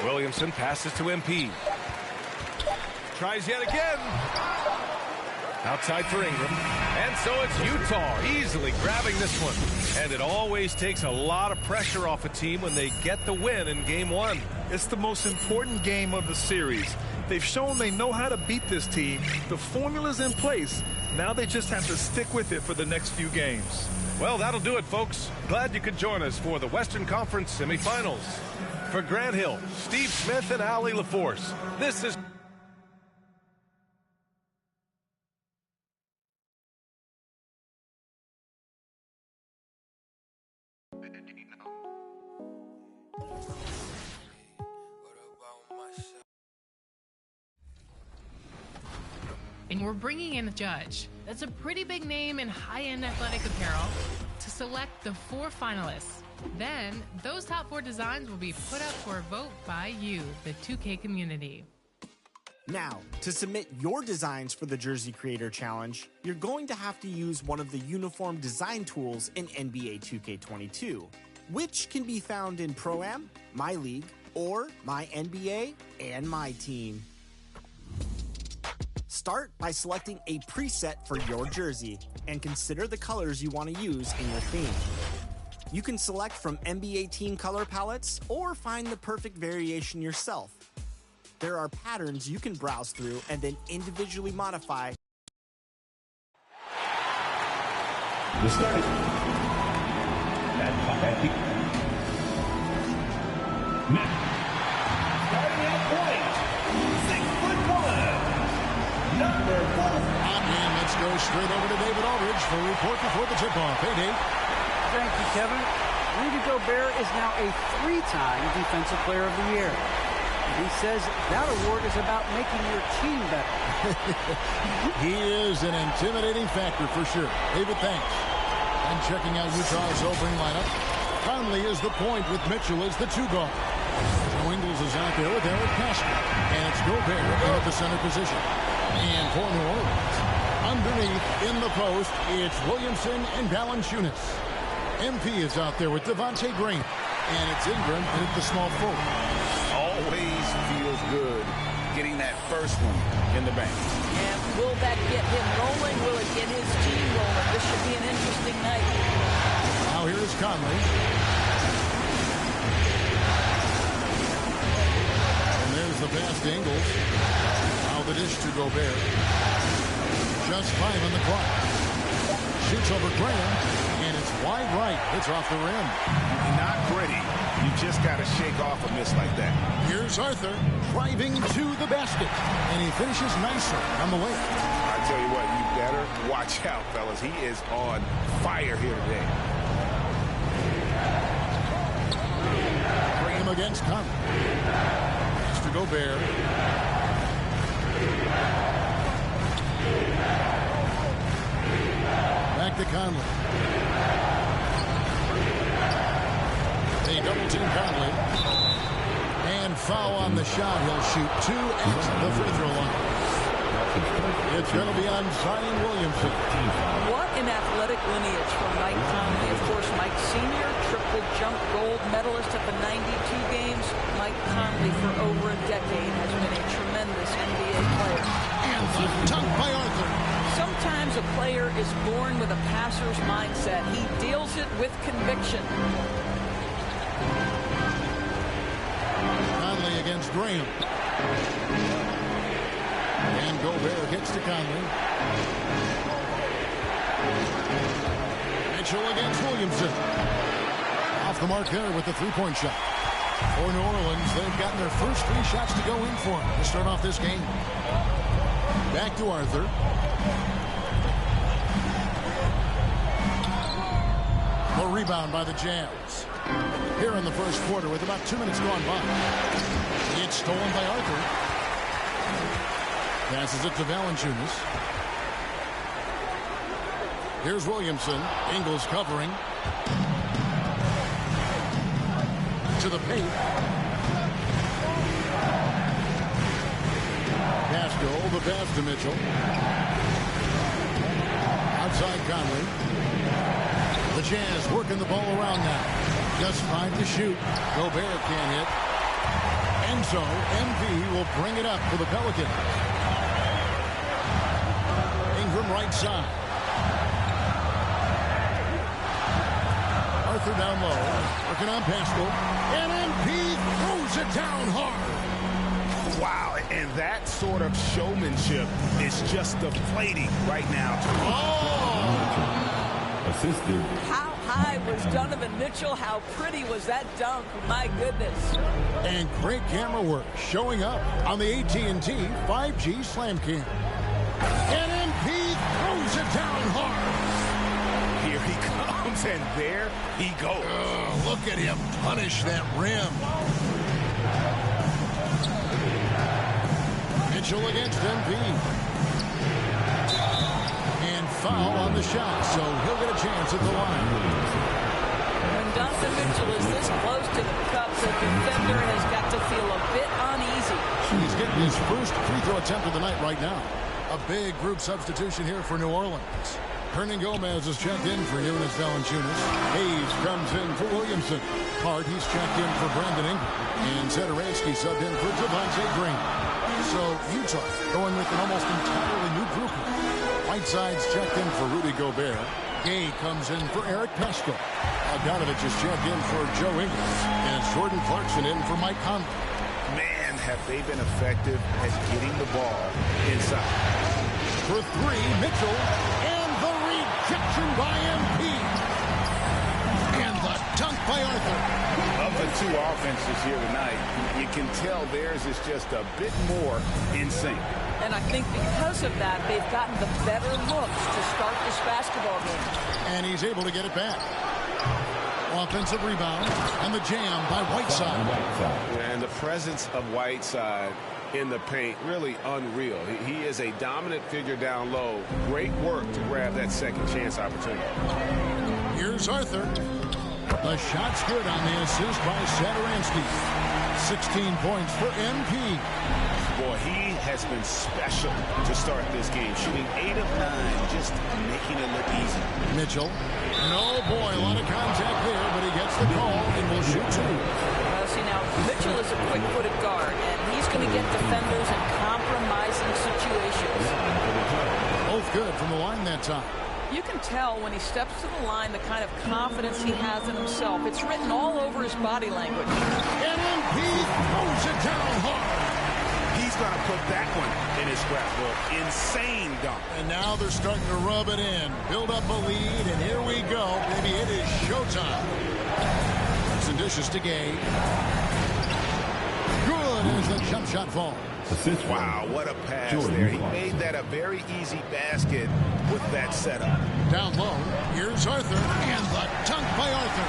Williamson passes to MP. Tries yet again. Outside for Ingram. And so it's Utah easily grabbing this one. And it always takes a lot of pressure off a team when they get the win in game 1. It's the most important game of the series. They've shown they know how to beat this team. The formula's in place. Now they just have to stick with it for the next few games. Well, that'll do it, folks. Glad you could join us for the Western Conference semifinals. For Grant Hill, Steve Smith, and Ali LaForce, this is... And we're bringing in a judge. That's a pretty big name in high-end athletic apparel to select the 4 finalists. Then, those top 4 designs will be put up for a vote by you, the 2K community. Now, to submit your designs for the Jersey Creator Challenge, you're going to have to use one of the uniform design tools in NBA 2K22, which can be found in Pro-Am, My League, or My NBA and My Team. Start by selecting a preset for your jersey and consider the colors you want to use in your theme. You can select from NBA team color palettes or find the perfect variation yourself. There are patterns you can browse through and then individually modify. The starting at point, 6'1", number 4. And let's go straight over to David Aldridge for a report before the tip-off. Hey, Dave. Thank you, Kevin. Rudy Gobert is now a 3-time Defensive Player of the Year. He says that award is about making your team better. He is an intimidating factor for sure. David, thanks. And checking out Utah's opening lineup, Conley is the point with Mitchell as the 2 guard. Joe Ingles is out there with Eric Pascal. And it's Gobert at the center position. And for New Orleans, underneath in the post, it's Williamson and Valanciunas. MP is out there with Devontae Green. And it's Ingram at the small forward. Always feels good getting that first one in the bank. And will that get him rolling? Will it get his team rolling? This should be an interesting night. Now here is Conley. And there's the pass to Ingles. Now the dish to Gobert. Just 5 on the clock. Shoots over Graham. And it's wide right. It's off the rim. Not pretty. You just got to shake off a miss like that. Here's Arthur driving to the basket. And he finishes nicely on the way. I tell you what, you better watch out, fellas. He is on fire here today. Graham against Conley. Mr. Gobert. Back to Conley. They double team Conley. And foul on the shot. He'll shoot 2 at the free throw line. It's going to be on Zion Williamson. What an athletic lineage from Mike Conley. Of course, Mike Sr., triple jump gold medalist at the 92 games. Mike Conley, for over a decade, has been a tremendous NBA player. And the dunk by Arthur. Sometimes a player is born with a passer's mindset. He deals it with conviction. Conley against Graham. And Gobert gets to Conley. Mitchell against Williamson. Off the mark there with the three-point shot. For New Orleans, they've gotten their first 3 shots to go in for them to start off this game. Back to Arthur. The rebound by the Jazz. Here in the first quarter with about 2 minutes gone by. It's stolen by Arthur. Passes it to Valanciunas. Here's Williamson. Ingles covering. To the paint. Pascal, the pass to Mitchell. Outside Conley. The Jazz working the ball around now. Just 5 to shoot. Gobert can't hit. And so MV will bring it up for the Pelicans. Ingram right side. Arthur down low. Working on Pascal. And MP throws it down hard. Wow, and that sort of showmanship is just deflating right now. Assisted. How high was Donovan Mitchell? How pretty was that dunk? My goodness. And great camera work showing up on the AT&T 5G Slam Cam. And MP throws it down hard. Here he comes, and there he goes. Look at him punish that rim. Mitchell against MP. And foul on the shot, so he'll get a chance at the line. When Donovan Mitchell is this close to the cup, the defender has got to feel a bit uneasy. He's getting his first free throw attempt of the night right now. A big group substitution here for New Orleans. Hernan Gomez is checked in for Jonas Valanciunas. Hayes comes in for Williamson. Hart, he's checked in for Brandon Ingram. And Zedoransky subbed in for Javonte Green. So Utah going with an almost entirely new group. Whiteside's checked in for Rudy Gobert. Gay comes in for Eric Pascal. Bogdanovich is checked in for Joe Ingles. And Jordan Clarkson in for Mike Conley. Man, have they been effective at getting the ball inside. For 3, Mitchell. And the rejection by MP. And the dunk by Arthur. Of the 2 offenses here tonight, you can tell theirs is just a bit more in sync. And I think because of that, they've gotten the better looks to start this basketball game. And he's able to get it back. Offensive rebound and the jam by Whiteside. And the presence of Whiteside in the paint, really unreal. He is a dominant figure down low. Great work to grab that second chance opportunity. Here's Arthur. The shot's good on the assist by Zedoransky. 16 points for MP. Boy, he has been special to start this game, shooting 8 of 9, just making it look easy. Mitchell. No, boy, a lot of contact there, but he gets the call and will shoot 2. Well, see, now, Mitchell is a quick-footed guard, and he's going to get defenders in compromising situations. Both good from the line that time. You can tell when he steps to the line the kind of confidence he has in himself. It's written all over his body language. And MP throws it down hard. He's going to put that one in his scrapbook. Insane dunk. And now they're starting to rub it in. Build up a lead, and here we go. Baby, it is showtime. Some dishes to Gay. Good as the jump shot falls. Wow, what a pass there. He made that a very easy basket with that setup. Down low, here's Arthur, and the dunk by Arthur.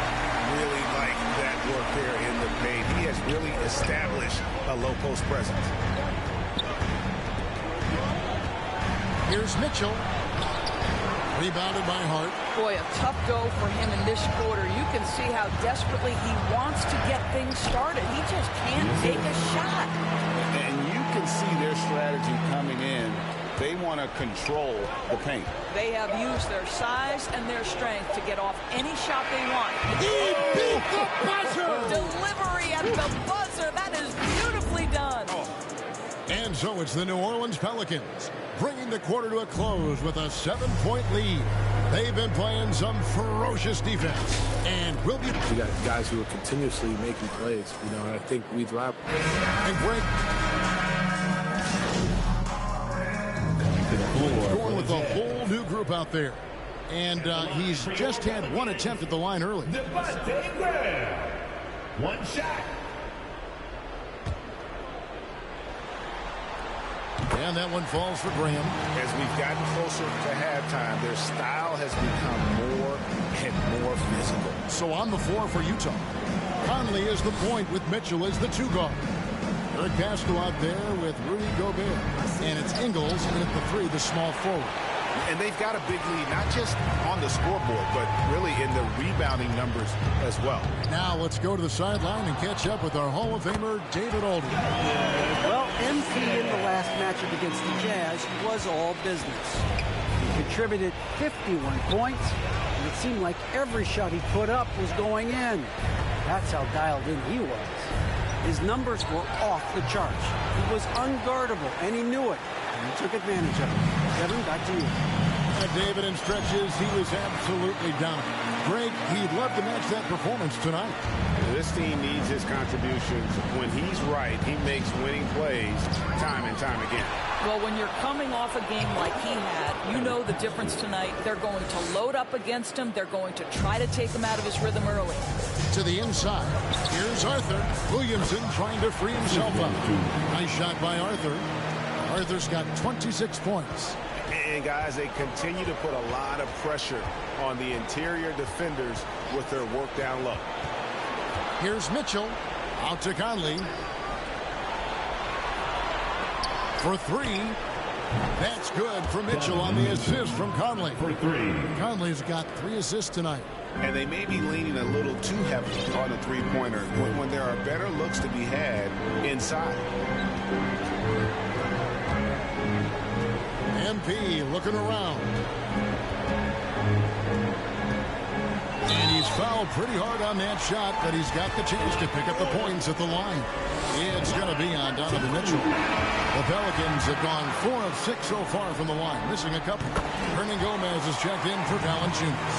Really like that work there in the paint. He has really established a low post presence. Here's Mitchell. Rebounded by Hart. Boy, a tough go for him in this quarter. You can see how desperately he wants to get things started. He just can't take a shot. And you can see their strategy coming in They want to control the paint. They have used their size and their strength to get off any shot they want. He beat the buzzer! Delivery at the buzzer. That is beautifully done. And so it's the New Orleans Pelicans bringing the quarter to a close with a 7-point lead. They've been playing some ferocious defense, and will be. We got guys who are continuously making plays, you know, and I think we thrive. And Greg going with a whole new group out there, and he's just had one attempt at the line early. One shot. And that one falls for Graham. As we've gotten closer to halftime, their style has become more and more physical. So on the floor for Utah, Conley is the point with Mitchell as the 2 guard. Eric Pascal out there with Rudy Gobert. And it's Ingles in at the 3, the small forward. And they've got a big lead, not just on the scoreboard, but really in the rebounding numbers as well. Now let's go to the sideline and catch up with our Hall of Famer, David Aldridge. Well, MP in the last matchup against the Jazz was all business. He contributed 51 points, and it seemed like every shot he put up was going in. That's how dialed in he was. His numbers were off the charts. He was unguardable, and he knew it. And he took advantage of it. Kevin, back to you. David, in stretches, he was absolutely dominant. Greg, he'd love to match that performance tonight. This team needs his contributions. When he's right, he makes winning plays time and time again. Well, when you're coming off a game like he had, you know the difference tonight. They're going to load up against him. They're going to try to take him out of his rhythm early. To the inside. Here's Arthur. Williamson trying to free himself up. Nice shot by Arthur. Arthur's got 26 points. And guys, they continue to put a lot of pressure on the interior defenders with their work down low. Here's Mitchell. Out to Conley. For 3. That's good for Mitchell on the assist from Conley. For 3. Conley's got 3 assists tonight. And they may be leaning a little too heavily on the three-pointer when there are better looks to be had inside. MP looking around. And he's fouled pretty hard on that shot, but he's got the chance to pick up the points at the line. It's going to be on Donovan Mitchell. The Pelicans have gone 4 of 6 so far from the line, missing a couple. Hernan Gomez has checked in for Valanciunas.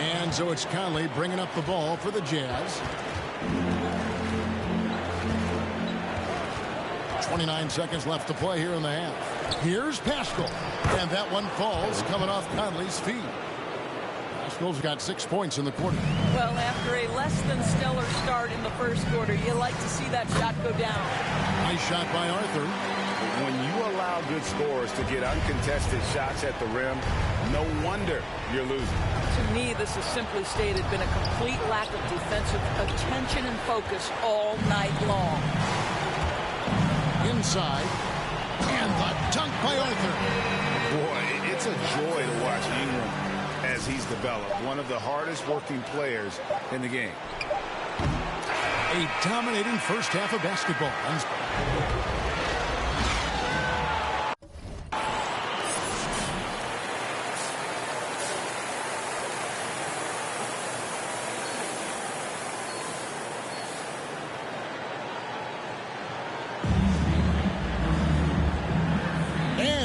And so it's Conley bringing up the ball for the Jazz. 29 seconds left to play here in the half. Here's Pascal. And that one falls coming off Conley's feet. Pascal's got 6 points in the quarter. Well, after a less than stellar start in the first quarter, you like to see that shot go down. Nice shot by Arthur. When you allow good scorers to get uncontested shots at the rim, no wonder you're losing. To me, this has simply stated been a complete lack of defensive attention and focus all night long. Inside, and the dunk by Arthur. Boy, it's a joy to watch Ingram as he's developed. One of the hardest working players in the game. A dominating first half of basketball.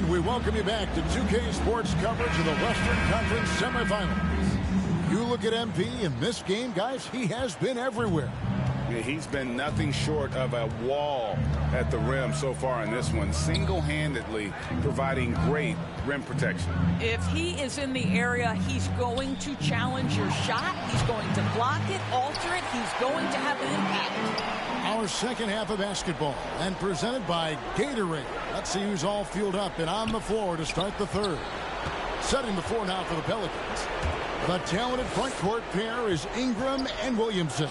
We welcome you back to 2K Sports coverage of the Western Conference semifinals. You look at MP in this game, guys, he has been everywhere. Yeah, he's been nothing short of a wall at the rim so far in this one, single-handedly providing great rim protection. If he is in the area, he's going to challenge your shot. He's going to block it, alter it. He's going to have an impact. Our second half of basketball and presented by Gatorade. Let's see who's all fueled up and on the floor to start the third. Setting the floor now for the Pelicans. The talented front court pair is Ingram and Williamson.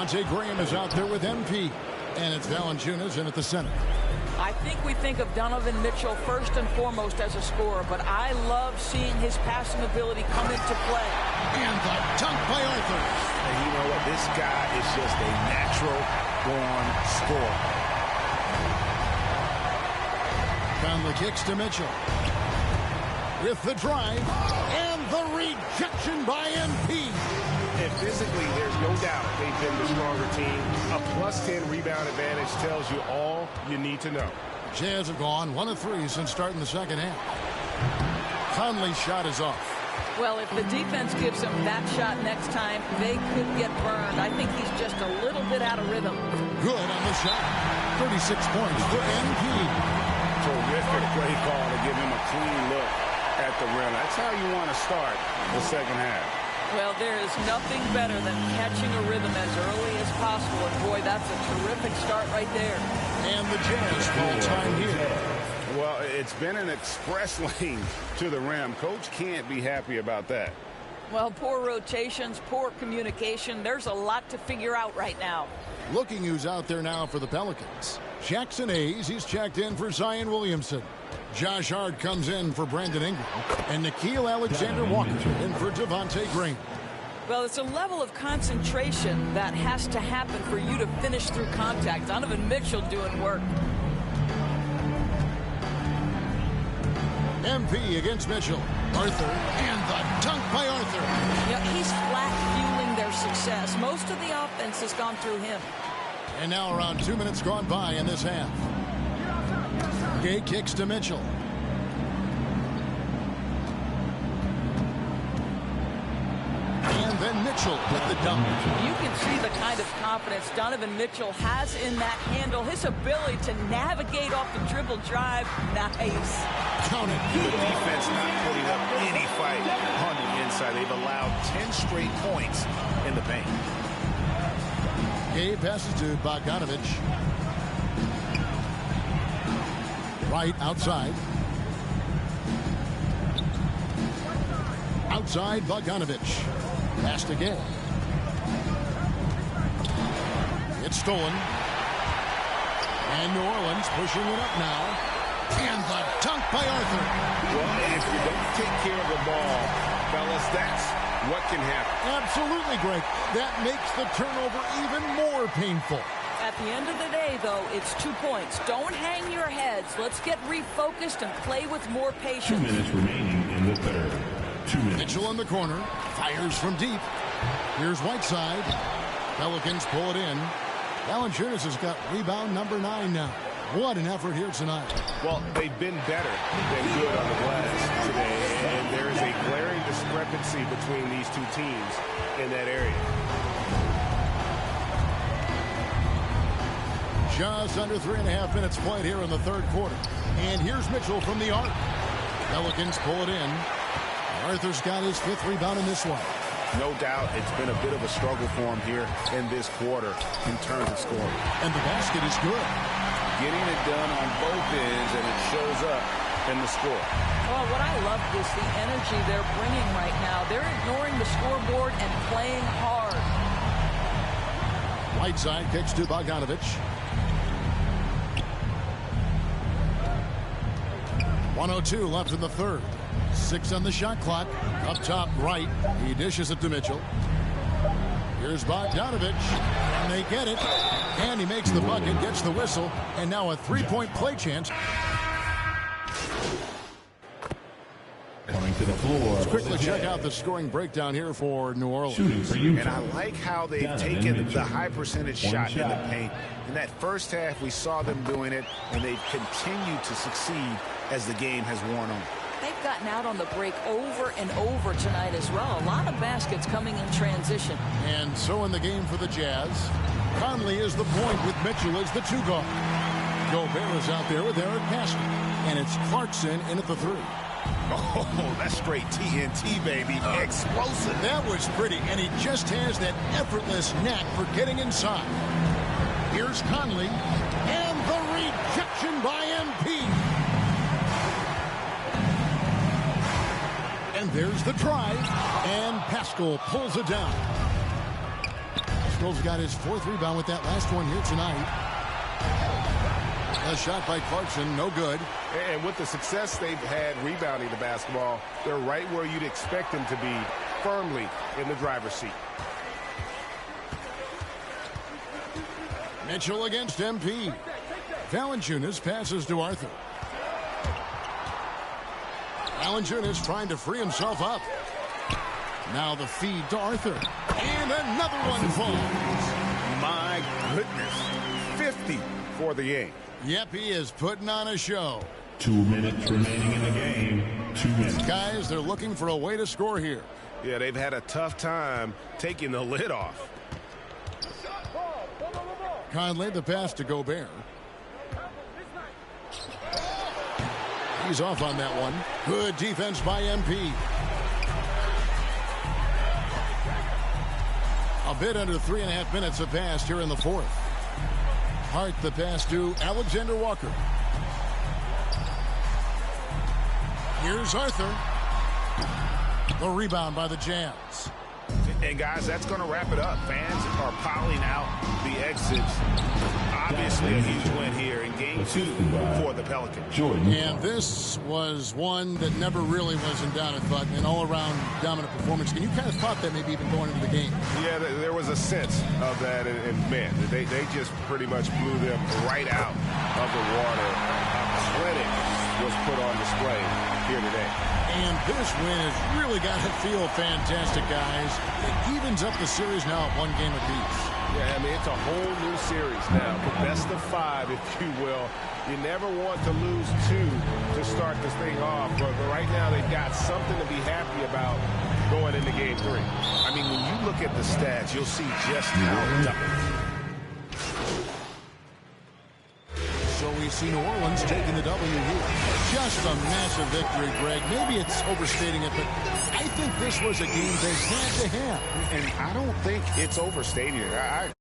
Devontae Graham is out there with MP. And it's Valanciunas in at the center. I think we think of Donovan Mitchell first and foremost as a scorer, but I love seeing his passing ability come into play. And the dunk by Arthur. And you know what? This guy is just a natural-born scorer. Conley kicks to Mitchell. With the drive, and the rejection by MP. And physically, there's no doubt they've been the stronger team. A +10 rebound advantage tells you all you need to know. Jazz have gone 1 of 3 since starting the second half. Conley's shot is off. Well, if the defense gives him that shot next time, they could get burned. I think he's just a little bit out of rhythm. Good on the shot. 36 points for MP. Terrific play call to give him a clean look at the rim. That's how you want to start the second half. Well, there is nothing better than catching a rhythm as early as possible. And boy, that's a terrific start right there. And the Jazz call time here. Well, it's been an express lane to the rim. Coach can't be happy about that. Well, poor rotations, poor communication. There's a lot to figure out right now. Looking who's out there now for the Pelicans. Jackson Hayes, he's checked in for Zion Williamson. Josh Hart comes in for Brandon Ingram. And Nickeil Alexander-Walker in for Devontae Green. Well, it's a level of concentration that has to happen for you to finish through contact. Donovan Mitchell doing work. MP against Mitchell. Arthur, and the dunk by Arthur. Yeah, he's flat fueling their success. Most of the offense has gone through him. And now around 2 minutes gone by in this half. Gay kicks to Mitchell. And then Mitchell with the dunk. You can see the kind of confidence Donovan Mitchell has in that handle. His ability to navigate off the dribble drive. Nice. Count it. The defense not putting up any fight on the inside. They've allowed 10 straight points in the paint. Gay passes to Bogdanovich. Right outside. Outside Bogdanovich. Pass to Gay. It's stolen. And New Orleans pushing it up now. And the dunk by Arthur. Well, if you don't take care of the ball, fellas, that's what can happen. Absolutely, Greg. That makes the turnover even more painful. At the end of the day, though, it's 2 points. Don't hang your heads. Let's get refocused and play with more patience. 2 minutes remaining in the third. 2 minutes. Mitchell in the corner. Fires from deep. Here's Whiteside. Pelicans pull it in. Valanciunas has got rebound number 9 now. What an effort here tonight. Well, they've been better than good on the glass today, and there is a glaring discrepancy between these two teams in that area. Just under 3.5 minutes played here in the third quarter. And here's Mitchell from the arc. Pelicans pull it in. Arthur's got his 5th rebound in this one. No doubt it's been a bit of a struggle for him here in this quarter in terms of scoring. And the basket is good. Getting it done on both ends, and it shows up in the score. Well, what I love is the energy they're bringing right now. They're ignoring the scoreboard and playing hard. Whiteside kicks to Bogdanovich. 1:02 left in the third. 6 on the shot clock. Up top right. He dishes it to Mitchell. Here's Bogdanovich. And they get it. And he makes the bucket, gets the whistle. And now a 3-point play chance. Coming to the floor. Let's quickly check out the scoring breakdown here for New Orleans. And I like how they've taken the high percentage shot in the paint. In that first half, we saw them doing it, and they've continued to succeed as the game has worn on. They've gotten out on the break over and over tonight as well. A lot of baskets coming in transition. And so in the game for the Jazz, Conley is the point with Mitchell as the 2 guard. Gobert is out there with Eric Pastor. And it's Clarkson in at the 3. Oh, that's straight TNT, baby. Explosive. That was pretty, and he just has that effortless knack for getting inside. Here's Conley, and the rejection by MP. And there's the drive, and Pascal pulls it down. Pascal's got his 4th rebound with that last one here tonight. A shot by Clarkson, no good. And with the success they've had rebounding the basketball, they're right where you'd expect them to be, firmly in the driver's seat. Mitchell against MP. Valanciunas passes to Arthur. Valanciunas trying to free himself up. Now the feed to Arthur. And another one falls. My goodness. 50 for the game. Yep, he is putting on a show. 2 minutes remaining in the game. 2 minutes. Guys, they're looking for a way to score here. Yeah, they've had a tough time taking the lid off. Conley, the pass to Gobert. He's off on that one. Good defense by MP. A bit under 3.5 minutes have passed here in the fourth. Hart the pass to Alexander Walker. Here's Arthur. The rebound by the Jazz. And guys, that's going to wrap it up. Fans are piling out the exits. Obviously a huge win here in game 2 for the Pelicans. And this was one that never really was in doubt, I thought, an all-around dominant performance. And you kind of thought that maybe even going into the game. Yeah, there was a sense of that, and man, they just pretty much blew them right out of the water. A clinic was put on display here today. And this win has really got to feel fantastic, guys. It evens up the series now at 1 game apiece. Yeah, I mean, it's a whole new series now. The best of 5, if you will. You never want to lose 2 to start this thing off, but right now they've got something to be happy about going into game 3. I mean, when you look at the stats, you'll see just how So we see New Orleans taking the W here. Just a massive victory, Greg. Maybe it's overstating it, but I think this was a game they had to have. And I don't think it's overstating it.